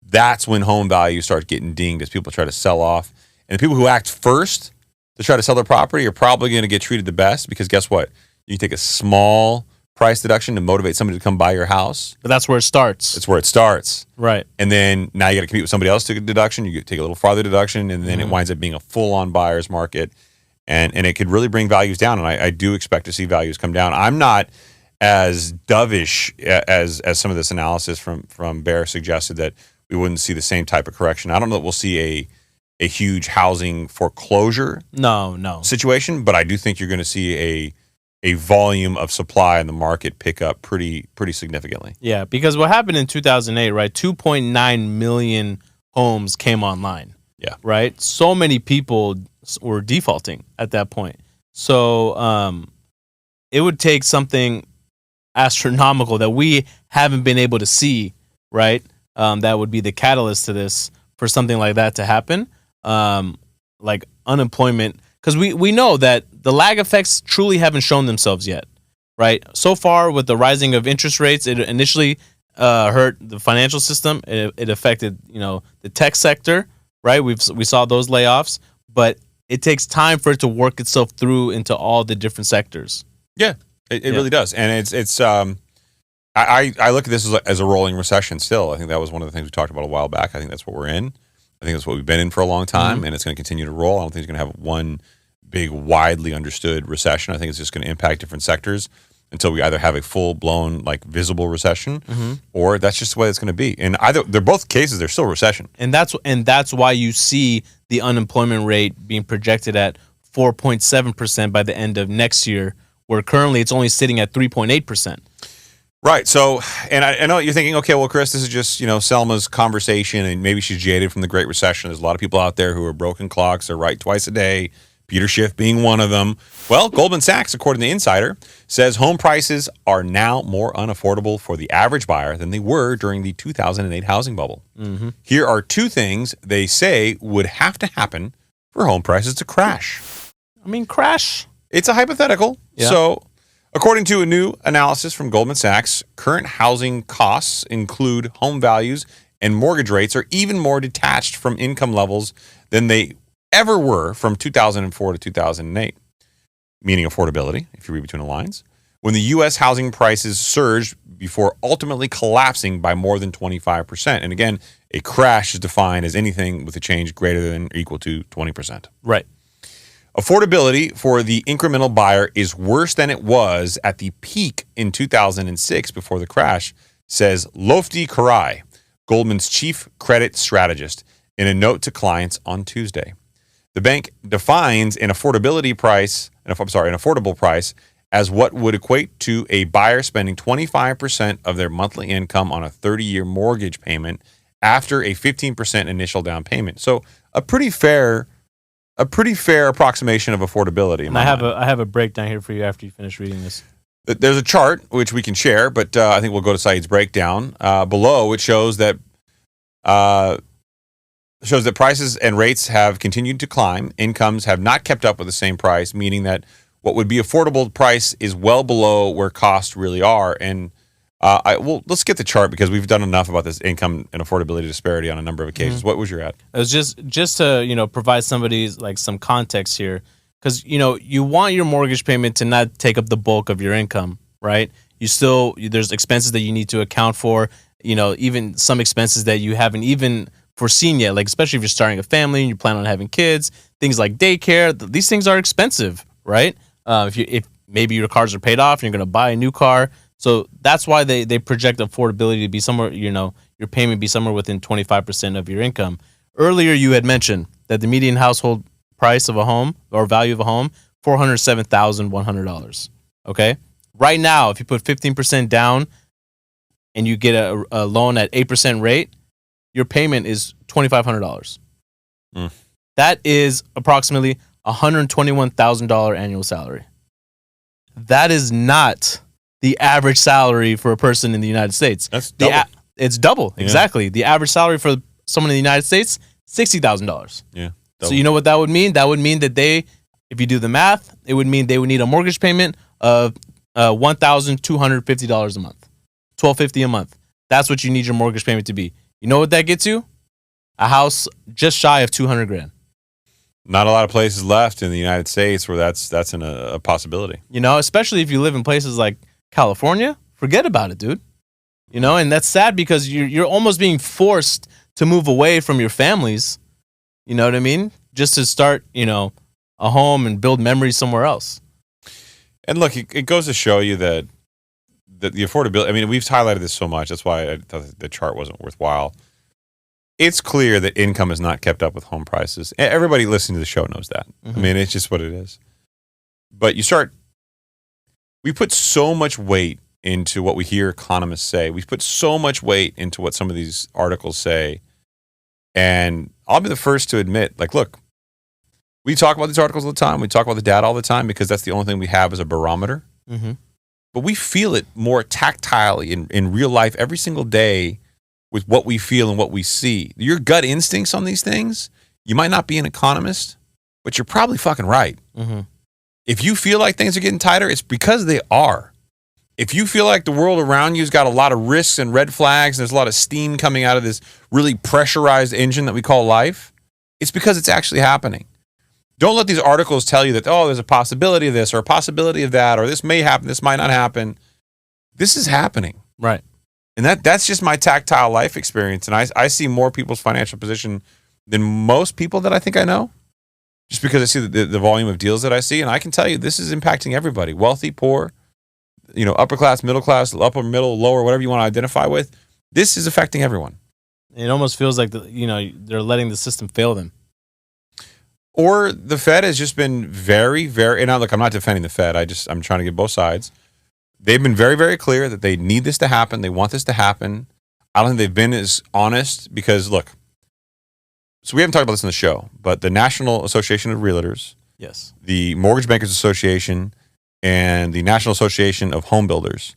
That's when home values start getting dinged as people try to sell off. And the people who act first to try to sell their property are probably going to get treated the best because guess what? You take a small price deduction to motivate somebody to come buy your house. But that's where it starts. It's where it starts. Right. And then now you got to compete with somebody else to get a deduction. You take a little farther deduction, and then it winds up being a full-on buyer's market. And it could really bring values down. And I do expect to see values come down. I'm not as dovish as some of this analysis from Bear suggested that we wouldn't see the same type of correction. I don't know that we'll see a huge housing foreclosure situation, but I do think you're going to see a volume of supply in the market pick up pretty significantly. Yeah, because what happened in 2008, right? 2.9 million homes came online. Yeah. Right? So many people were defaulting at that point. So it would take something astronomical that we haven't been able to see, right? That would be the catalyst to this for something like that to happen. Like unemployment, because we know that the lag effects truly haven't shown themselves yet, right? So far with the rising of interest rates, it initially hurt the financial system. It affected, the tech sector, right? We saw those layoffs, but it takes time for it to work itself through into all the different sectors. Yeah, it really does. And it's I look at this as a rolling recession still. I think that was one of the things we talked about a while back. I think that's what we're in. I think that's what we've been in for a long time, and it's going to continue to roll. I don't think it's going to have one big, widely understood recession. I think it's just going to impact different sectors until we either have a full-blown, visible recession, or that's just the way it's going to be. And they're both cases, they're still recession. And that's why you see the unemployment rate being projected at 4.7% by the end of next year, where currently it's only sitting at 3.8%. Right. So, and I know you're thinking, okay, well, Chris, this is just, Selma's conversation, and maybe she's jaded from the Great Recession. There's a lot of people out there who are broken clocks. They're right twice a day, Peter Schiff being one of them. Well, Goldman Sachs, according to Insider, says home prices are now more unaffordable for the average buyer than they were during the 2008 housing bubble. Here are two things they say would have to happen for home prices to crash. Crash. It's a hypothetical. Yeah. So, according to a new analysis from Goldman Sachs, current housing costs include home values and mortgage rates are even more detached from income levels than they ever were from 2004 to 2008, meaning affordability, if you read between the lines, when the U.S. housing prices surged before ultimately collapsing by more than 25%. And again, a crash is defined as anything with a change greater than or equal to 20%. Right. Affordability for the incremental buyer is worse than it was at the peak in 2006 before the crash, says Lofty Karai, Goldman's chief credit strategist, in a note to clients on Tuesday. The bank defines an affordable price as what would equate to a buyer spending 25% of their monthly income on a 30-year mortgage payment after a 15% initial down payment. So a pretty fair approximation of affordability. And I have a breakdown here for you after you finish reading this. There's a chart which we can share, but I think we'll go to Said's breakdown below. It shows that prices and rates have continued to climb. Incomes have not kept up with the same price, meaning that what would be affordable price is well below where costs really are. And let's get the chart because we've done enough about this income and affordability disparity on a number of occasions. What was your ad? It was just to provide somebody like some context here, because you want your mortgage payment to not take up the bulk of your income, right? There's expenses that you need to account for, even some expenses that you haven't even foreseen yet, like especially if you're starting a family and you plan on having kids, things like daycare. These things are expensive, right? If maybe your cars are paid off and you're going to buy a new car. So that's why they project affordability to be somewhere, your payment be somewhere within 25% of your income. Earlier, you had mentioned that the median household price of a home or value of a home, $407,100. Okay. Right now, if you put 15% down and you get a loan at 8% rate, your payment is $2,500. That is approximately $121,000 annual salary. That is not the average salary for a person in the United States. That's double. It's double, exactly. The average salary for someone in the United States, $60,000. Yeah. Double. So you know what that would mean? That would mean that if you do the math, it would mean they would need a mortgage payment of $1,250 a month, $1,250 a month. That's what you need your mortgage payment to be. You know what that gets you? A house just shy of $200,000. Not a lot of places left in the United States where that's a possibility. Especially if you live in places like California, forget about it, dude. And that's sad because you're almost being forced to move away from your families. You know what I mean? Just to start, a home and build memories somewhere else. And look, it goes to show you that the affordability, I mean, we've highlighted this so much. That's why I thought the chart wasn't worthwhile. It's clear that income has not kept up with home prices. Everybody listening to the show knows that. I mean, it's just what it is. But we put so much weight into what we hear economists say. We put so much weight into what some of these articles say. And I'll be the first to admit, look, we talk about these articles all the time. We talk about the data all the time because that's the only thing we have as a barometer. But we feel it more tactilely in real life every single day with what we feel and what we see. Your gut instincts on these things, you might not be an economist, but you're probably fucking right. If you feel like things are getting tighter, it's because they are. If you feel like the world around you's got a lot of risks and red flags, and there's a lot of steam coming out of this really pressurized engine that we call life, it's because it's actually happening. Don't let these articles tell you that, there's a possibility of this or a possibility of that, or this may happen, this might not happen. This is happening. Right. And that's just my tactile life experience. And I see more people's financial position than most people that I think I know, just because I see the volume of deals that I see. And I can tell you this is impacting everybody, wealthy, poor, upper class, middle class, upper, middle, lower, whatever you want to identify with. This is affecting everyone. It almost feels like they're letting the system fail them. Or the Fed has just been very, very, and now look, I'm not defending the Fed. I'm trying to get both sides. They've been very, very clear that they need this to happen. They want this to happen. I don't think they've been as honest because look, so we haven't talked about this in the show, but the National Association of Realtors, yes, the Mortgage Bankers Association, and the National Association of Home Builders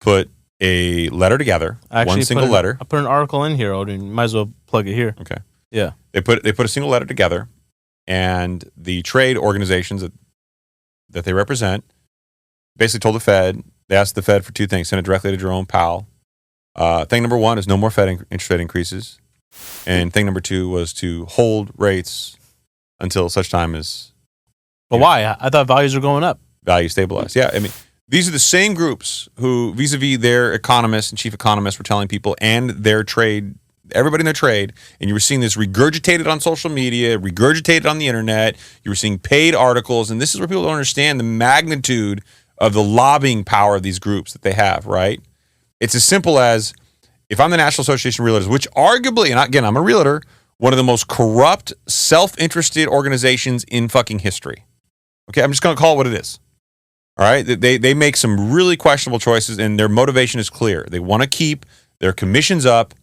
put a letter together, one single letter. I put an article in here, Odin. You might as well plug it here. Okay. Yeah. They put a single letter together, and the trade organizations that they represent basically told the Fed, they asked the Fed for two things, send it directly to Jerome Powell. Thing number one is no more Fed interest rate increases. And thing number two was to hold rates until such time as... But why? I thought values were going up. Value stabilized. Yeah, I mean, these are the same groups who, vis-a-vis their economists and chief economists, were telling people, and their trade, everybody in their trade, and you were seeing this regurgitated on social media, regurgitated on the internet, you were seeing paid articles, and this is where people don't understand the magnitude of the lobbying power of these groups that they have, right? It's as simple as if I'm the National Association of Realtors, which arguably, and again, I'm a realtor, one of the most corrupt, self-interested organizations in fucking history. Okay, I'm just going to call it what it is. All right, they make some really questionable choices, and their motivation is clear. They want to keep their commissions up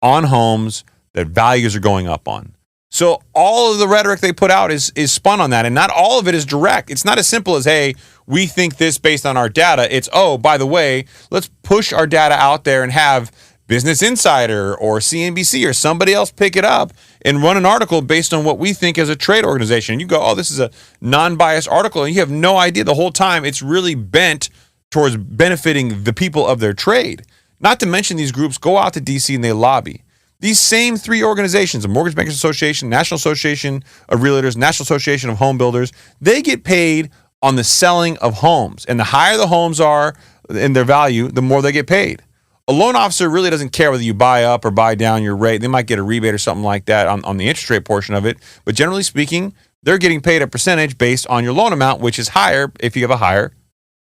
on homes that values are going up on. So all of the rhetoric they put out is spun on that, and not all of it is direct. It's not as simple as, hey, we think this based on our data. It's, oh, by the way, let's push our data out there and have Business Insider or CNBC or somebody else pick it up and run an article based on what we think as a trade organization. And you go, oh, this is a non-biased article, and you have no idea the whole time it's really bent towards benefiting the people of their trade. Not to mention these groups go out to D.C. and they lobby. These same three organizations, the Mortgage Bankers Association, National Association of Realtors, National Association of Home Builders, they get paid on the selling of homes. And the higher the homes are in their value, the more they get paid. A loan officer really doesn't care whether you buy up or buy down your rate. They might get a rebate or something like that on the interest rate portion of it. But generally speaking, they're getting paid a percentage based on your loan amount, which is higher if you have a higher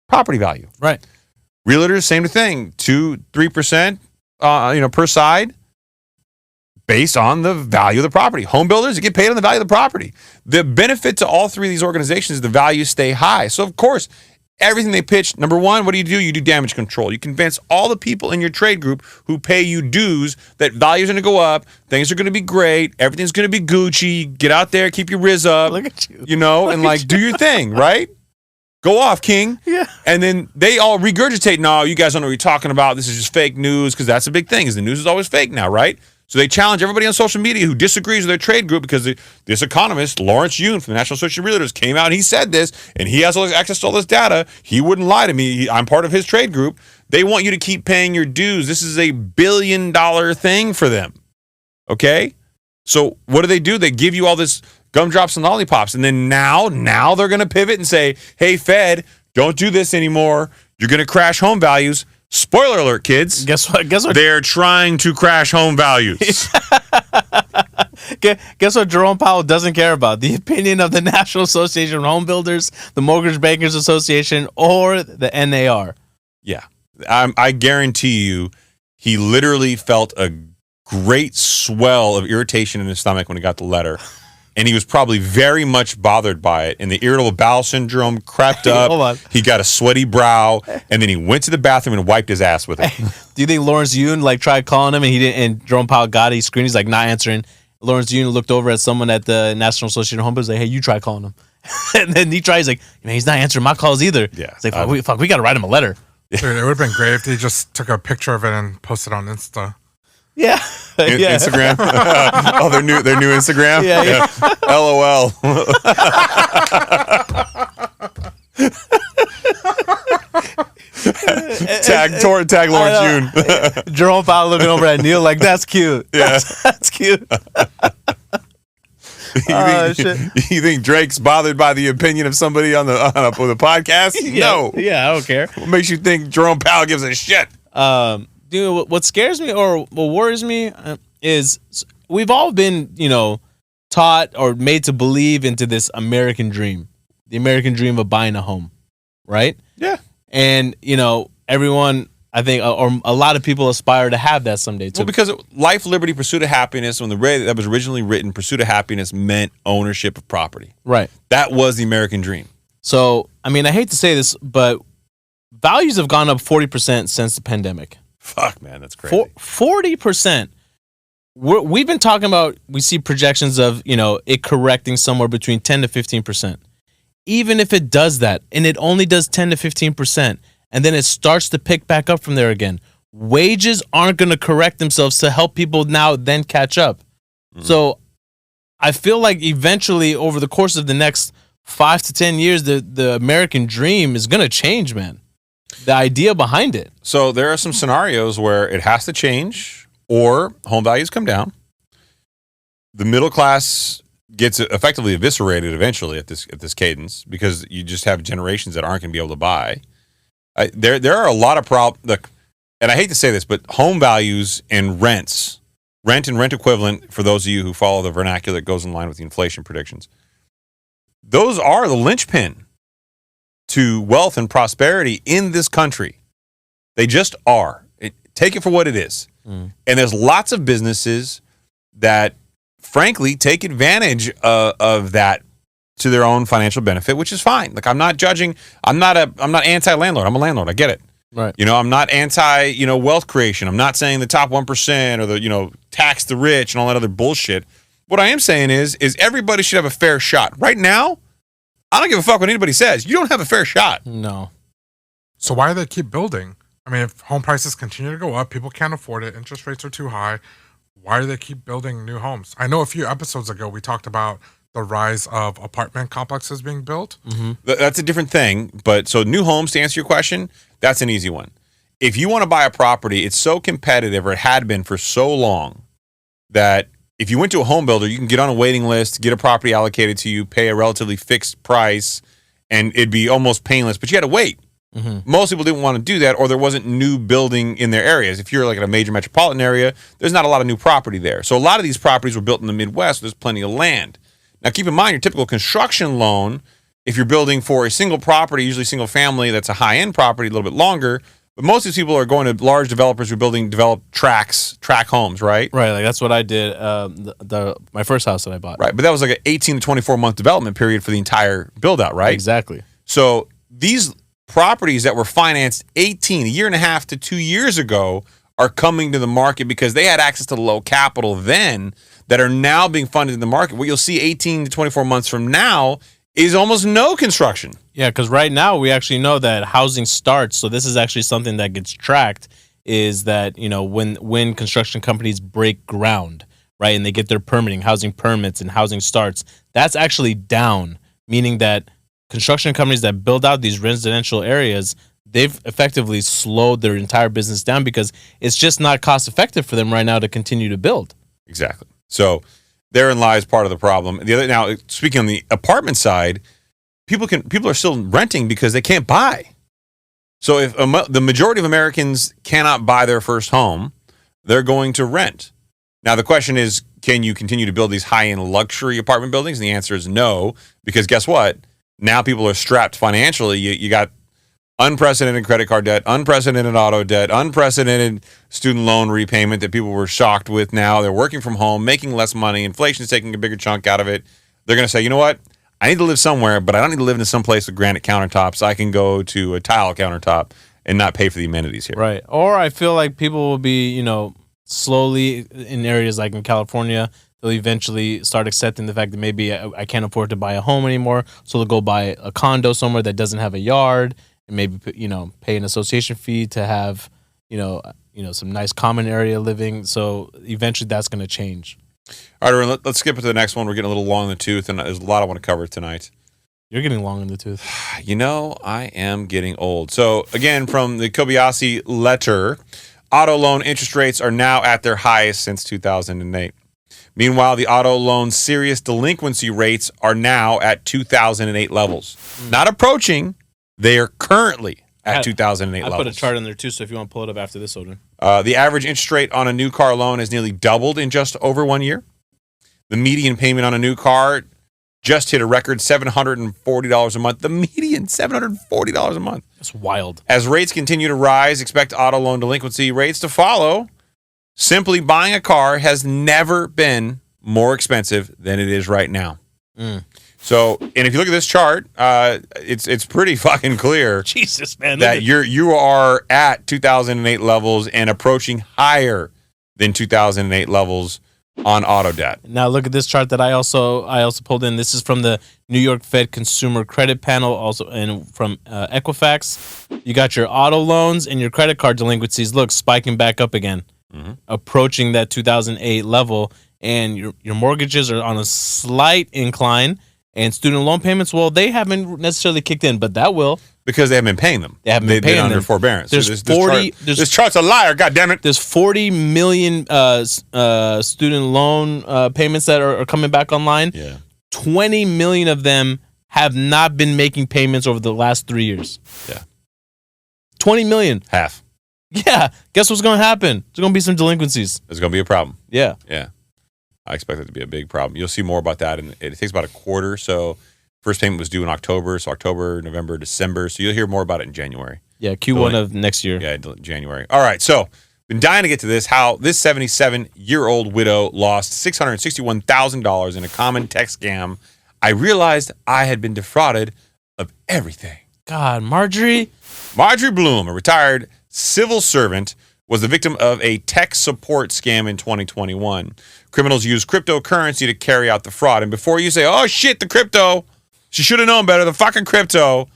property value. Right. Realtors, same thing, 2-3% per side, based on the value of the property. Home builders, you get paid on the value of the property. The benefit to all three of these organizations is the values stay high. So, of course, everything they pitch, number one, what do? You do damage control. You convince all the people in your trade group who pay you dues that values are going to go up, things are going to be great, everything's going to be Gucci. Get out there, keep your Riz up, Look at you. Do your thing, right? Go off, King. Yeah. And then they all regurgitate, no, you guys don't know what you're talking about. This is just fake news, because that's a big thing, is the news is always fake now, right? So they challenge everybody on social media who disagrees with their trade group, because this economist, Lawrence Yun from the National Association of Realtors, came out and he said this, and he has all this access to all this data. He wouldn't lie to me. I'm part of his trade group. They want you to keep paying your dues. This is a $1 billion thing for them. Okay? So what do? They give you all this gumdrops and lollipops, and then now they're going to pivot and say, hey, Fed, don't do this anymore. You're going to crash home values. Spoiler alert, kids. Guess what? They're trying to crash home values. Guess what Jerome Powell doesn't care about? The opinion of the National Association of Home Builders, the Mortgage Bankers Association, or the NAR. Yeah. I guarantee you he literally felt a great swell of irritation in his stomach when he got the letter. And he was probably very much bothered by it. And the irritable bowel syndrome crept up. Hold on. He got a sweaty brow. And then he went to the bathroom and wiped his ass with it. Do you think Lawrence Yun tried calling him and he didn't? And Jerome Powell got it. He screened. He's not answering. Lawrence Yun looked over at someone at the National Association of Home Builders. Hey, you try calling him. And then he tries. He's man, he's not answering my calls either. Yeah. It's fuck, we got to write him a letter. Dude, it would have been great if they just took a picture of it and posted on Insta. Yeah. Yeah. Instagram. Oh, their new Instagram. Yeah. LOL. Tag Lawrence Yun. Jerome Powell looking over at Neil that's cute. Yeah. That's cute. You think Drake's bothered by the opinion of somebody on the podcast? No. Yeah, I don't care. What makes you think Jerome Powell gives a shit? Dude, what scares me or what worries me is we've all been, taught or made to believe into this American dream, the American dream of buying a home, right? Yeah. And, everyone, I think, or a lot of people aspire to have that someday too. Well, because life, liberty, pursuit of happiness, when the way that was originally written, pursuit of happiness meant ownership of property. Right. That was the American dream. So, I hate to say this, but values have gone up 40% since the pandemic. Fuck, man, that's crazy. 40%. We've been talking about, we see projections of, it correcting somewhere between 10 to 15%. Even if it does that, and it only does 10 to 15%, and then it starts to pick back up from there again, wages aren't going to correct themselves to help people now then catch up. Mm-hmm. So I feel like eventually over the course of the next 5 to 10 years, the American dream is going to change, man. The idea behind it. So there are some scenarios where it has to change or home values come down. The middle class gets effectively eviscerated eventually at this cadence, because you just have generations that aren't going to be able to buy. There are a lot of problems. Look, and I hate to say this, but home values and rent and rent equivalent, for those of you who follow the vernacular that goes in line with the inflation predictions, those are the linchpin to wealth and prosperity in this country. They just are. Take it for what it is. And there's lots of businesses that, frankly, take advantage of that to their own financial benefit, which is fine. Like, I'm not judging. I'm not anti-landlord. I'm a landlord. I get it. Right. I'm not anti, wealth creation. I'm not saying the top 1% or the, tax the rich and all that other bullshit. What I am saying is everybody should have a fair shot. Right now, I don't give a fuck what anybody says. You don't have a fair shot. No. So why do they keep building? I mean, if home prices continue to go up, people can't afford it, interest rates are too high, why do they keep building new homes? I know a few episodes ago we talked about the rise of apartment complexes being built. That's a different thing. But so new homes, to answer your question, that's an easy one. If you want to buy a property, it's so competitive, or it had been for so long, that if you went to a home builder, you can get on a waiting list, get a property allocated to you, pay a relatively fixed price, and it'd be almost painless. But you had to wait. Most people didn't want to do that, or there wasn't new building in their areas. If you're like in a major metropolitan area, there's not a lot of new property there. So a lot of these properties were built in the Midwest. There's plenty of land. Now, keep in mind, your typical construction loan, if you're building for a single property, usually single family, that's a high-end property, a little bit longer. But most of these people are going to large developers who are develop track homes, right? Right, like that's what I did. My first house that I bought. Right, but that was like an 18 to 24 month development period for the entire build out, right? Exactly. So these properties that were financed a year and a half to 2 years ago are coming to the market because they had access to low capital then, that are now being funded in the market. What you'll see 18 to 24 months from now is almost no construction. Yeah, because right now we actually know that housing starts. So this is actually something that gets tracked, is that, when construction companies break ground, right, and they get their permitting, housing permits and housing starts, that's actually down, meaning that construction companies that build out these residential areas, they've effectively slowed their entire business down because it's just not cost effective for them right now to continue to build. Exactly. So therein lies part of the problem. Now, speaking on the apartment side, people are still renting because they can't buy. So if the majority of Americans cannot buy their first home, they're going to rent. Now, the question is, can you continue to build these high-end luxury apartment buildings? And the answer is no, because guess what? Now people are strapped financially. You got unprecedented credit card debt, unprecedented auto debt, unprecedented student loan repayment that people were shocked with now. They're working from home, making less money. Inflation's taking a bigger chunk out of it. They're going to say, you know what? I need to live somewhere, but I don't need to live in some place with granite countertops. I can go to a tile countertop and not pay for the amenities here. Right. Or I feel like people will be, slowly in areas like in California, they'll eventually start accepting the fact that maybe I can't afford to buy a home anymore. So they'll go buy a condo somewhere that doesn't have a yard, and maybe, pay an association fee to have, some nice common area living. So eventually that's going to change. All right, Haroon, let's skip it to the next one. We're getting a little long in the tooth, and there's a lot I want to cover tonight. You're getting long in the tooth. I am getting old. So, again, from the Kobayashi letter, auto loan interest rates are now at their highest since 2008. Meanwhile, the auto loan serious delinquency rates are now at 2008 levels. Not approaching, they are currently at 2008 levels. I put a chart in there too, so if you want to pull it up after this, Odin. The average interest rate on a new car loan has nearly doubled in just over 1 year. The median payment on a new car just hit a record $740 a month. The median, $740 a month. That's wild. As rates continue to rise, expect auto loan delinquency rates to follow. Simply buying a car has never been more expensive than it is right now. So, and if you look at this chart, it's pretty fucking clear. Jesus, man, that you are at 2008 levels and approaching higher than 2008 levels on auto debt. Now look at this chart that I also pulled in. This is from the New York Fed Consumer Credit Panel, also and from Equifax. You got your auto loans and your credit card delinquencies. Look, spiking back up again, approaching that 2008 level, and your mortgages are on a slight incline. And student loan payments, well, they haven't necessarily kicked in, but that will. Because they haven't been paying them. They haven't been paying them. Under forbearance. There's this chart's a liar, goddammit. There's 40 million student loan payments that are coming back online. Yeah. 20 million of them have not been making payments over the last 3 years. Yeah. 20 million. Half. Yeah. Guess what's going to happen? There's going to be some delinquencies. There's going to be a problem. Yeah. Yeah. I expect it to be a big problem. You'll see more about that, and it takes about a quarter. So first payment was due in October, so October, November, December. So you'll hear more about it in January. Yeah, Q1 of next year. Yeah, January. All right, so Been dying to get to this, how this 77-year-old widow lost $661,000 in a common text scam. I realized I had been defrauded of everything. God, Marjorie. Marjorie Bloom, a retired civil servant, was the victim of a tech support scam in 2021. Criminals used cryptocurrency to carry out the fraud. And before you say, oh, shit, the crypto, she should have known better, the fucking crypto,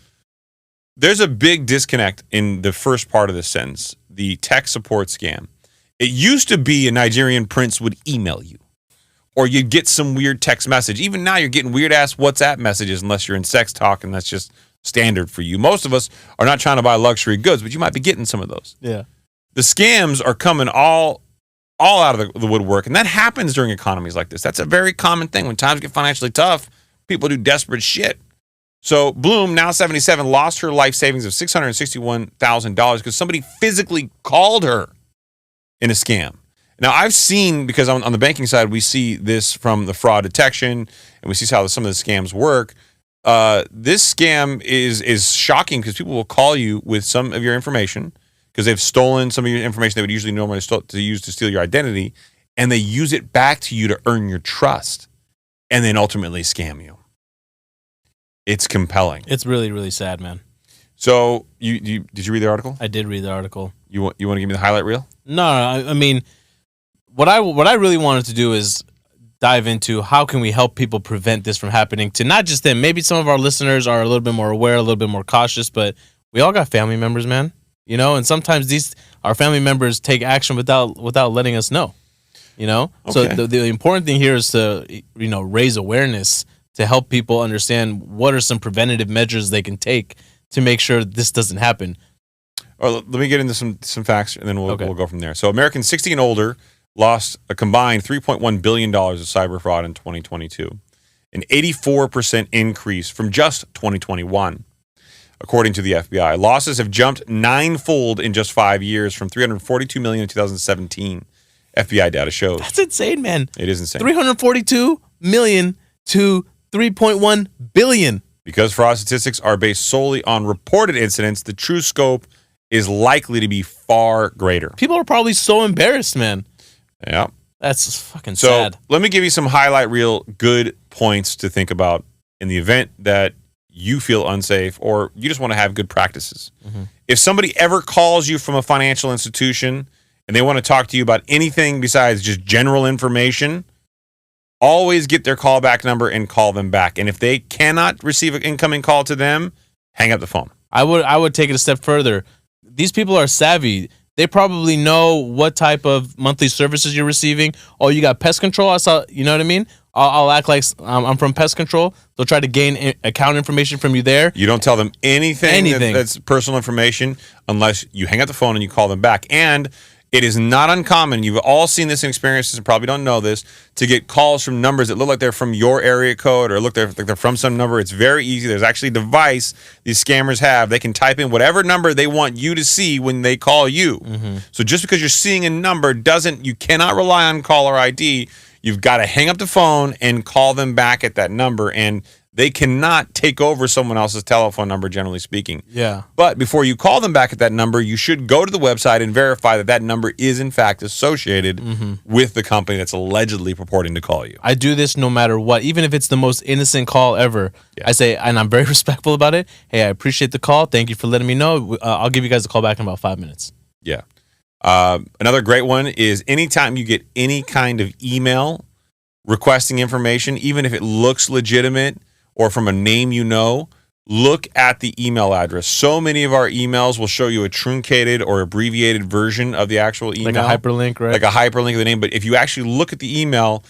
there's a big disconnect in the first part of the sentence, the tech support scam. It used to be a Nigerian prince would email you, or you'd get some weird text message. Even now, you're getting weird-ass WhatsApp messages unless you're in sex talk, and that's just standard for you. Most of us are not trying to buy luxury goods, but you might be getting some of those. Yeah. The scams are coming all out of the woodwork, and that happens during economies like this. That's a very common thing. When times get financially tough, people do desperate shit. So Bloom, now 77, lost her life savings of $661,000 because somebody physically called her in a scam. Now, I've seen, because on the banking side, we see this from the fraud detection, and we see how some of the scams work. This scam is shocking because people will call you with some of your information because they've stolen some of your information they would usually normally use to steal your identity, and they use it back to you to earn your trust, and then ultimately scam you. It's compelling. It's really, really sad, man. So, did you read the article? I did read the article. You want to give me the highlight reel? No, I mean, what I really wanted to do is dive into how can we help people prevent this from happening to not just them. Maybe some of our listeners are a little bit more aware, a little bit more cautious, but we all got family members, man. You know, and sometimes our family members take action without letting us know. You know, okay. So the important thing here is to raise awareness to help people understand what are some preventative measures they can take to make sure this doesn't happen. Let me get into some facts, and then we'll go from there. So Americans 60 and older lost a combined $3.1 billion of cyber fraud in 2022, an 84% increase from just 2021, according to the FBI. Losses have jumped ninefold in just 5 years, from $342 million in 2017, FBI data shows. That's insane, man. It is insane. $342 million to $3.1 billion. Because fraud statistics are based solely on reported incidents, the true scope is likely to be far greater. People are probably so embarrassed, man. Yeah. That's fucking sad. So let me give you some highlight reel good points to think about in the event that you feel unsafe or you just want to have good practices. Mm-hmm. If somebody ever calls you from a financial institution and they want to talk to you about anything besides just general information, always get their callback number and call them back. And if they cannot receive an incoming call to them, hang up the phone. I would take it a step further. These people are savvy. They probably know what type of monthly services you're receiving. Oh, you got pest control? I saw, you know what I mean? I'll act like I'm from pest control. They'll try to gain account information from you there. You don't tell them anything. That's personal information unless you hang up the phone and you call them back. And it is not uncommon, you've all seen this in experiences and probably don't know this, to get calls from numbers that look like they're from your area code or look like they're from some number. It's very easy. There's actually a device these scammers have. They can type in whatever number they want you to see when they call you. Mm-hmm. So just because you're seeing a number you cannot rely on caller ID. You've got to hang up the phone and call them back at that number. And they cannot take over someone else's telephone number, generally speaking. Yeah. But before you call them back at that number, you should go to the website and verify that number is, in fact, associated with the company that's allegedly purporting to call you. I do this no matter what, even if it's the most innocent call ever. Yeah. I say, and I'm very respectful about it. Hey, I appreciate the call. Thank you for letting me know. I'll give you guys a call back in about 5 minutes. Yeah. Another great one is anytime you get any kind of email requesting information, even if it looks legitimate, or from a name you know, look at the email address. So many of our emails will show you a truncated or abbreviated version of the actual email. Like a hyperlink, right? Like a hyperlink of the name. But if you actually look at the email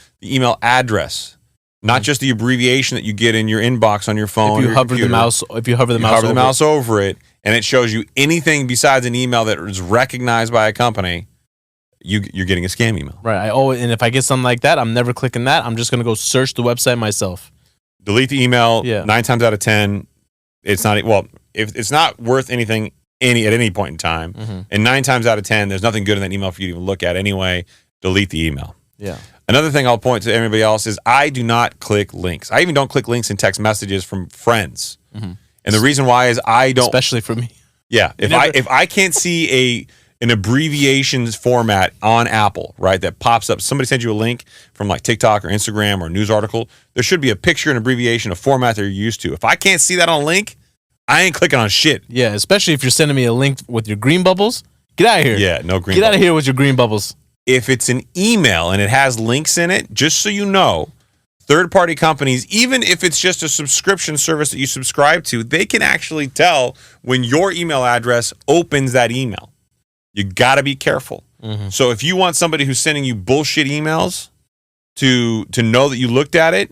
address, not just the abbreviation that you get in your inbox on your phone. If you hover the mouse over it, and it shows you anything besides an email that is recognized by a company, you're getting a scam email. Right. And if I get something like that, I'm never clicking that. I'm just going to go search the website myself. Delete the email. 9 times out of 10, it's not, if it's not worth anything at any point in time, and 9 times out of 10, there's nothing good in that email for you to even look at anyway, delete the email. Yeah. Another thing I'll point to everybody else is I do not click links. I even don't click links in text messages from friends. And the reason why is I don't. Especially for me. Yeah. If I can't see an abbreviations format on Apple, right? That pops up. Somebody sends you a link from like TikTok or Instagram or a news article. There should be a picture and abbreviation, a format that you're used to. If I can't see that on a link, I ain't clicking on shit. Yeah, especially if you're sending me a link with your green bubbles. Get out of here. Yeah, no green Get bubbles. out of here with your green bubbles. If it's an email and it has links in it, just so you know, third-party companies, even if it's just a subscription service that you subscribe to, they can actually tell when your email address opens that email. You got to be careful. Mm-hmm. So if you want somebody who's sending you bullshit emails to know that you looked at it,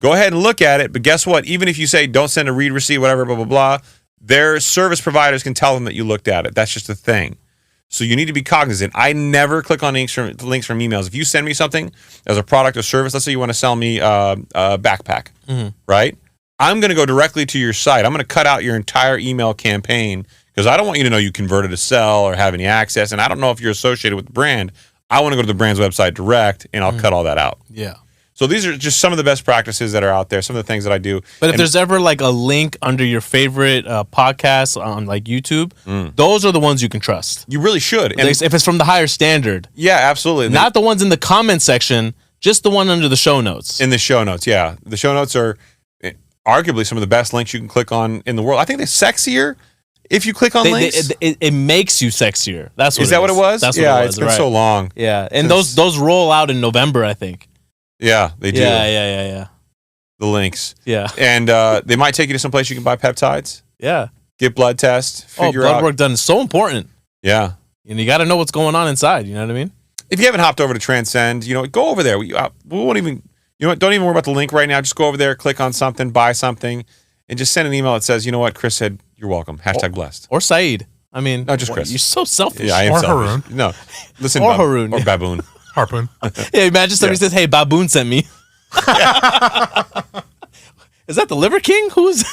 go ahead and look at it. But guess what? Even if you say don't send a read receipt, whatever, blah, blah, blah, their service providers can tell them that you looked at it. That's just a thing. So you need to be cognizant. I never click on links from emails. If you send me something as a product or service, let's say you want to sell me a backpack, right? I'm going to go directly to your site. I'm going to cut out your entire email campaign because I don't want you to know you converted a sell or have any access, and I don't know if you're associated with the brand. I want to go to the brand's website direct, and I'll cut all that out. Yeah. So these are just some of the best practices that are out there, some of the things that I do. But if there's ever like a link under your favorite podcast on like YouTube, those are the ones you can trust. You really should. And if it's from the higher standard. Yeah, absolutely. Not the ones in the comment section, just the one under the show notes. In the show notes, yeah. The show notes are arguably some of the best links you can click on in the world. I think they're sexier if you click on links. It makes you sexier. That's what Is that what it was? That's yeah, what it was, it's been so long. Yeah, and those roll out in November, I think. Yeah, they do. Yeah. The links. Yeah. And they might take you to some place you can buy peptides. Yeah. Get blood tests. Figure out. Blood work done is so important. Yeah. And you got to know what's going on inside. You know what I mean? If you haven't hopped over to Transcend, go over there. We won't even, don't even worry about the link right now. Just go over there, click on something, buy something, and just send an email that says, you know what, Chris said, you're welcome. # blessed. Or Saied. I mean, not just Chris. You're so selfish. Yeah, I am or selfish. Haroon. No. Listen, or Haroon. Or Baboon. Harpoon. Yeah, imagine somebody says, hey, Baboon sent me. Is that the Liver King? Who's?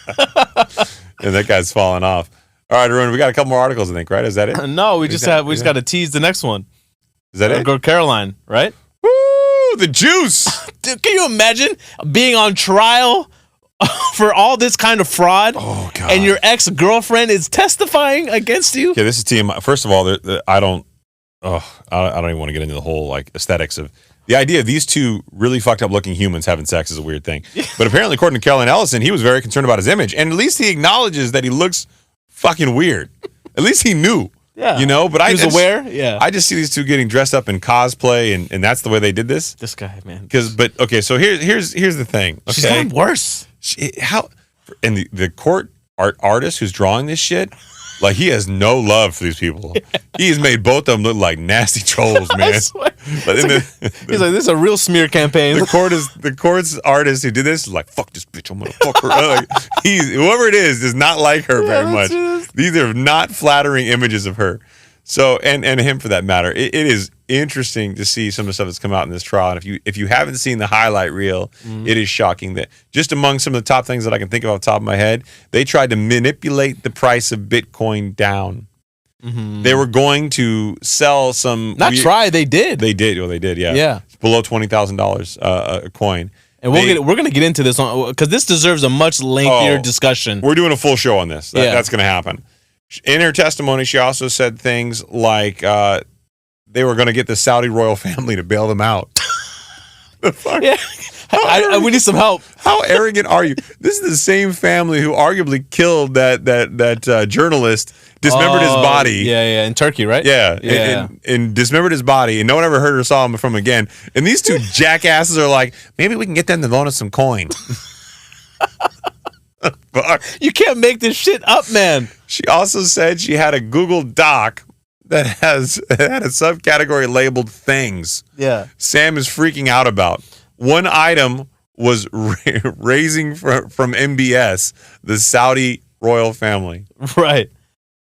And that guy's falling off. All right, Haroon, we got a couple more articles, I think, right? Is that it? No, we just got to tease the next one. Is that it? Go Caroline, right? Woo! The juice. Dude, can you imagine being on trial for all this kind of fraud? Oh God! And your ex-girlfriend is testifying against you? Yeah, this is TMI. First of all, I don't even want to get into the whole like aesthetics of the idea of these two really fucked up looking humans having sex is a weird thing. But apparently, according to Caroline Ellison, he was very concerned about his image, and at least he acknowledges that he looks fucking weird. At least he knew. Yeah. But he was aware. Yeah. I just see these two getting dressed up in cosplay, and that's the way they did this. This guy, man. So here's the thing. Okay? She's gotten worse. And the court artist who's drawing this shit, like he has no love for these people. Yeah. He has made both of them look like nasty trolls, man. He's like, this is a real smear campaign. The court's artist who did this is like, fuck this bitch, I'm gonna fuck her. Like, whoever it is does not like her very much. These are not flattering images of her. So and him for that matter. It is interesting to see some of the stuff that's come out in this trial. And if you haven't seen the highlight reel, it is shocking that just among some of the top things that I can think of off the top of my head, they tried to manipulate the price of Bitcoin down. Mm-hmm. They were going to sell some. They did. They did. Well, they did. Yeah. Yeah. It's below $20,000 a coin. And we're gonna get into this because this deserves a much lengthier discussion. We're doing a full show on this. That's going to happen. In her testimony, she also said things like they were going to get the Saudi royal family to bail them out. The fuck? Yeah. We need some help. How arrogant are you? This is the same family who arguably killed that journalist, dismembered his body. Yeah, in Turkey, right? Yeah. And dismembered his body, and no one ever heard or saw him from again. And these two jackasses are like, maybe we can get them to loan us some coin. Fuck. You can't make this shit up, man. She also said she had a Google Doc that had a subcategory labeled things. Yeah. Sam is freaking out about. One item was raising from MBS, the Saudi royal family. Right.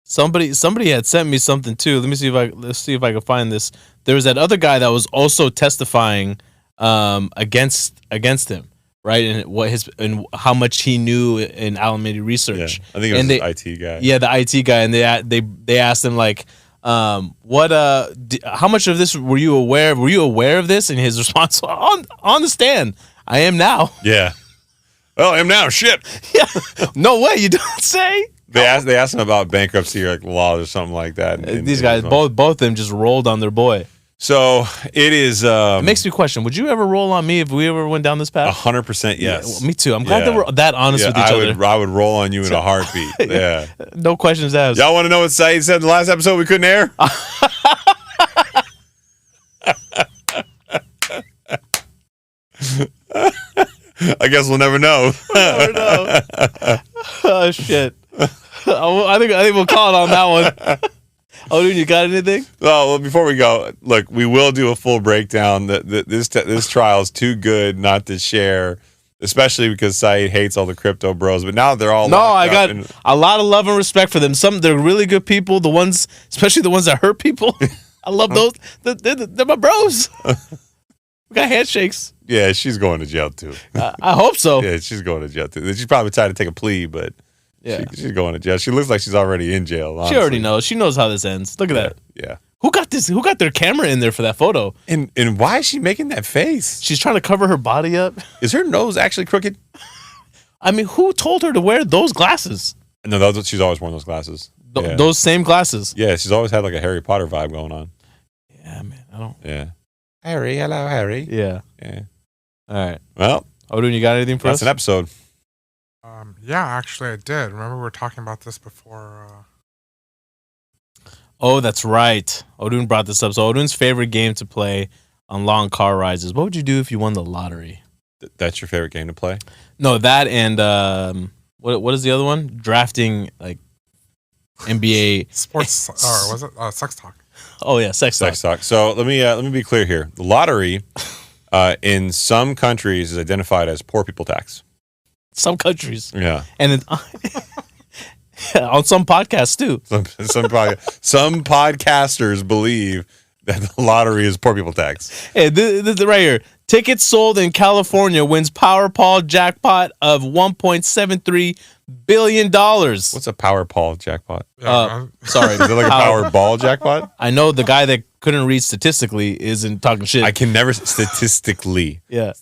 Somebody had sent me something too. Let's see if I can find this. There was that other guy that was also testifying against him. Right, and how much he knew in Alameda research. Yeah, I think it was the IT guy. Yeah, the IT guy, and they asked him like, how much of this were you aware of? Were you aware of this? And his response, on the stand, I am now. Yeah, Well, I am now. Shit. Yeah. No way. You don't say. They asked him about bankruptcy or like laws or something like that. These guys, both of them, just rolled on their boy. So it is. It makes me question: would you ever roll on me if we ever went down this path? 100% yes. Yeah, well, me too. I'm glad that we're that honest with each other. I would roll on you in a heartbeat. Yeah. No questions asked. Y'all want to know what Saied said in the last episode we couldn't air? I guess we'll never know. We'll never know. Oh shit! I think we'll call it on that one. Oh, dude, you got anything? Oh, well, before we go, look, we will do a full breakdown. This trial is too good not to share, especially because Saied hates all the crypto bros. But now they're all I got a lot of love and respect for them. They're really good people. The ones, especially the ones that hurt people. I love those. They're my bros. We got handshakes. Yeah, she's going to jail too. I hope so. Yeah, she's going to jail too. She's probably trying to take a plea, but yeah, she's going to jail. She looks like she's already in jail. Honestly. She already knows. She knows how this ends. Look at that. Yeah. Who got this? Who got their camera in there for that photo? And why is she making that face? She's trying to cover her body up. Is her nose actually crooked? I mean, who told her to wear those glasses? No, she's always worn those glasses. Yeah. Those same glasses. Yeah, she's always had like a Harry Potter vibe going on. Yeah, man. I don't. Yeah. Harry, hello, Harry. Yeah. Yeah. All right. Well, Odin, you got anything for us? That's an episode. Yeah, actually, I did. Remember, we were talking about this before. Oh, that's right. Odin brought this up. So Odin's favorite game to play on long car rides is, what would you do if you won the lottery? That's your favorite game to play? No, that and what is the other one? Drafting like NBA sports, or was it sex talk? Oh yeah, sex talk. So let me be clear here. The lottery in some countries is identified as poor people tax. Some countries. Yeah. And on some podcasts too. Some podcasters believe that the lottery is poor people tax. Hey, this right here. Tickets sold in California wins Powerball jackpot of $1.73 billion. What's a Powerball jackpot? Sorry. Is it like a Powerball jackpot? I know the guy that couldn't read statistically isn't talking shit. I can never statistically. Yeah.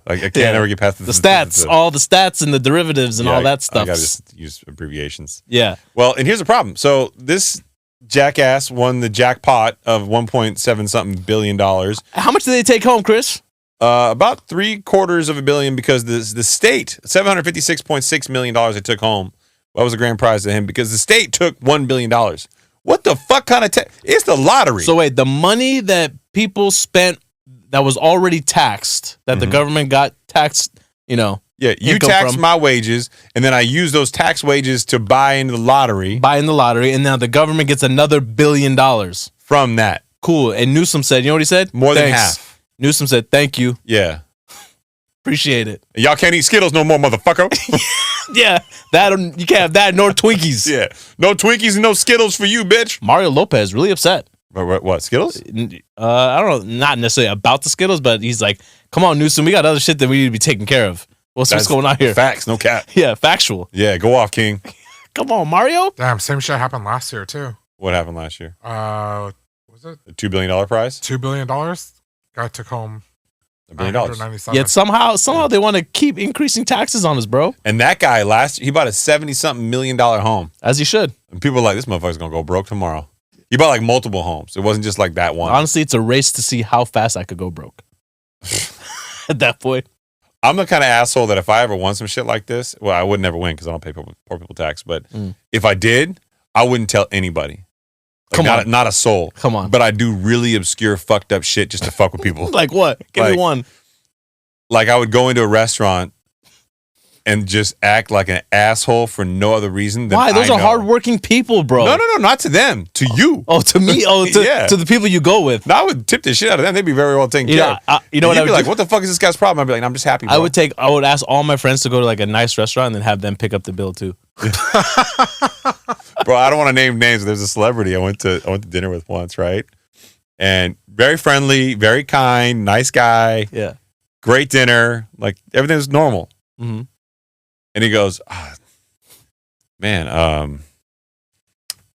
I can't ever get past the stats, all the stats and the derivatives and all that stuff. I gotta just use abbreviations. Yeah. Well, and here's the problem. So this jackass won the jackpot of $1.7 billion. How much did they take home, Chris? About $750 million because the state, $756.6 million they took home. That was a grand prize to him because the state took $1 billion. What the fuck kind of it's the lottery. So wait, the money that people spent that was already taxed, that the government got taxed, Yeah, you tax my wages, and then I use those tax wages to buy into the lottery. And now the government gets another $1 billion from that. Cool. And Newsom said, you know what he said? More than half. Newsom said, thank you. Yeah. Appreciate it. Y'all can't eat Skittles no more, motherfucker. Yeah, you can't have that nor Twinkies. Yeah, no Twinkies and no Skittles for you, bitch. Mario Lopez really upset. What Skittles? I don't know, not necessarily about the Skittles, but he's like, come on, Newsom, we got other shit that we need to be taking care of. What's going on here? Facts, no cap. Yeah, factual. Yeah, go off, King. Come on, Mario. Damn, same shit happened last year too. What happened last year? Was it a $2 billion prize? $2 billion. Guy took home $1 billion. Yet somehow they want to keep increasing taxes on us, bro. And that guy he bought a $70-something million home. As he should. And people are like, this motherfucker's gonna go broke tomorrow. He bought like multiple homes. It wasn't just like that one. Honestly, it's a race to see how fast I could go broke. At that point. I'm the kind of asshole that if I ever won some shit like this, well, I would never win because I don't pay poor people tax. But if I did, I wouldn't tell anybody. Like, not a soul. Come on. But I do really obscure, fucked up shit just to fuck with people. Like what? Give me one. Like I would go into a restaurant and just act like an asshole for no other reason than why? Those are hardworking people, bro. No, not to them. To you. Oh, to me? Oh, to the people you go with. No, I would tip the shit out of them. They'd be very well taken care of. You know what? You'd be like, what the fuck is this guy's problem? I'd be like, I'm just happy, bro. I would ask all my friends to go to like a nice restaurant and then have them pick up the bill too. Bro, I don't want to name names. There's a celebrity I went to dinner with once, right? And very friendly, very kind, nice guy. Yeah. Great dinner. Like everything was normal. Mm-hmm. And he goes, man,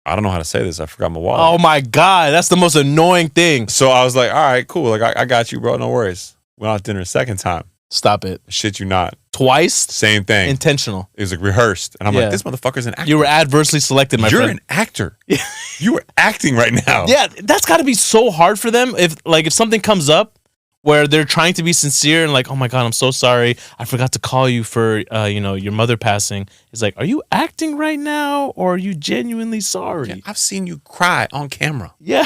I don't know how to say this. I forgot my wallet. Oh my God. That's the most annoying thing. So I was like, all right, cool. Like I got you, bro. No worries. Went out to dinner a second time. Stop it. Shit you not. Twice? Same thing. Intentional. It was like rehearsed. And I'm Yeah. like, this motherfucker's an actor. You were adversely selected, my You're friend. an actor. You were acting right now. Yeah, that's got to be so hard for them. If something comes up where they're trying to be sincere and like, oh my God, I'm so sorry. I forgot to call you for, your mother passing. It's like, are you acting right now or are you genuinely sorry? Yeah, I've seen you cry on camera. Yeah,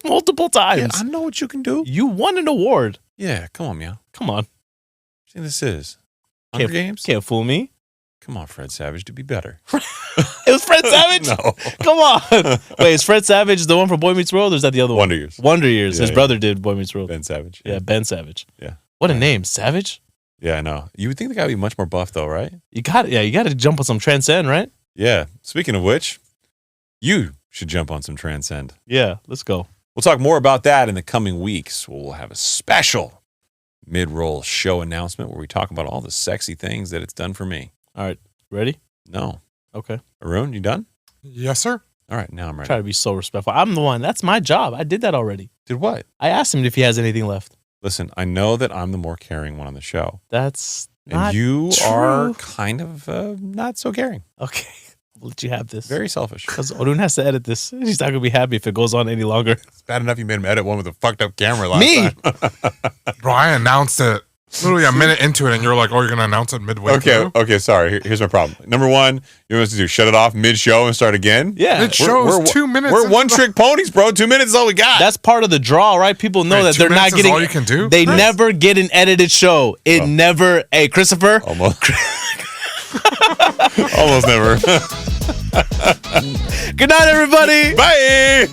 multiple times. Yeah, I know what you can do. You won an award. Yeah, come on, meow. Come on. See, this is Hunger Games. Can't fool me. Come on, Fred Savage, do be better. It was Fred Savage? No. Come on. Wait, is Fred Savage the one from Boy Meets World or is that the other one? Wonder Years. Wonder Years. Yeah, His yeah. brother did Boy Meets World. Ben Savage. Yeah, Ben Savage. Yeah. What a name. Savage? Yeah, I know. You would think the guy would be much more buff, though, right? You got to jump on some Transcend, right? Yeah. Speaking of which, you should jump on some Transcend. Yeah, let's go. We'll talk more about that in the coming weeks. We'll have a special mid-roll show announcement where we talk about all the sexy things that it's done for me. All right. Ready? No. Okay. Haroon, you done? Yes, sir. All right, now I'm ready. Try to be so respectful. I'm the one. That's my job. I did that already. Did what? I asked him if he has anything left. Listen, I know that I'm the more caring one on the show. That's And not you true. are kind of not so caring. Okay. I'll let you have this. Very selfish. Because Haroon has to edit this. He's not going to be happy if it goes on any longer. It's bad enough you made him edit one with a fucked up camera last Me? time. Bro, I announced it literally a minute into it, and you're like, "Oh, you're gonna announce it midway through." Okay, sorry. Here's my problem. Number one, you want us to do shut it off mid-show and start again? Yeah. It shows 2 minutes. We're into one-trick ponies, bro. 2 minutes is all we got. That's part of the draw, right? People know Wait, that 2 they're not minutes is getting. all you can do? They Chris? never get an edited show. It never. Hey, Christopher. Almost. Almost never. Good night, everybody. Bye.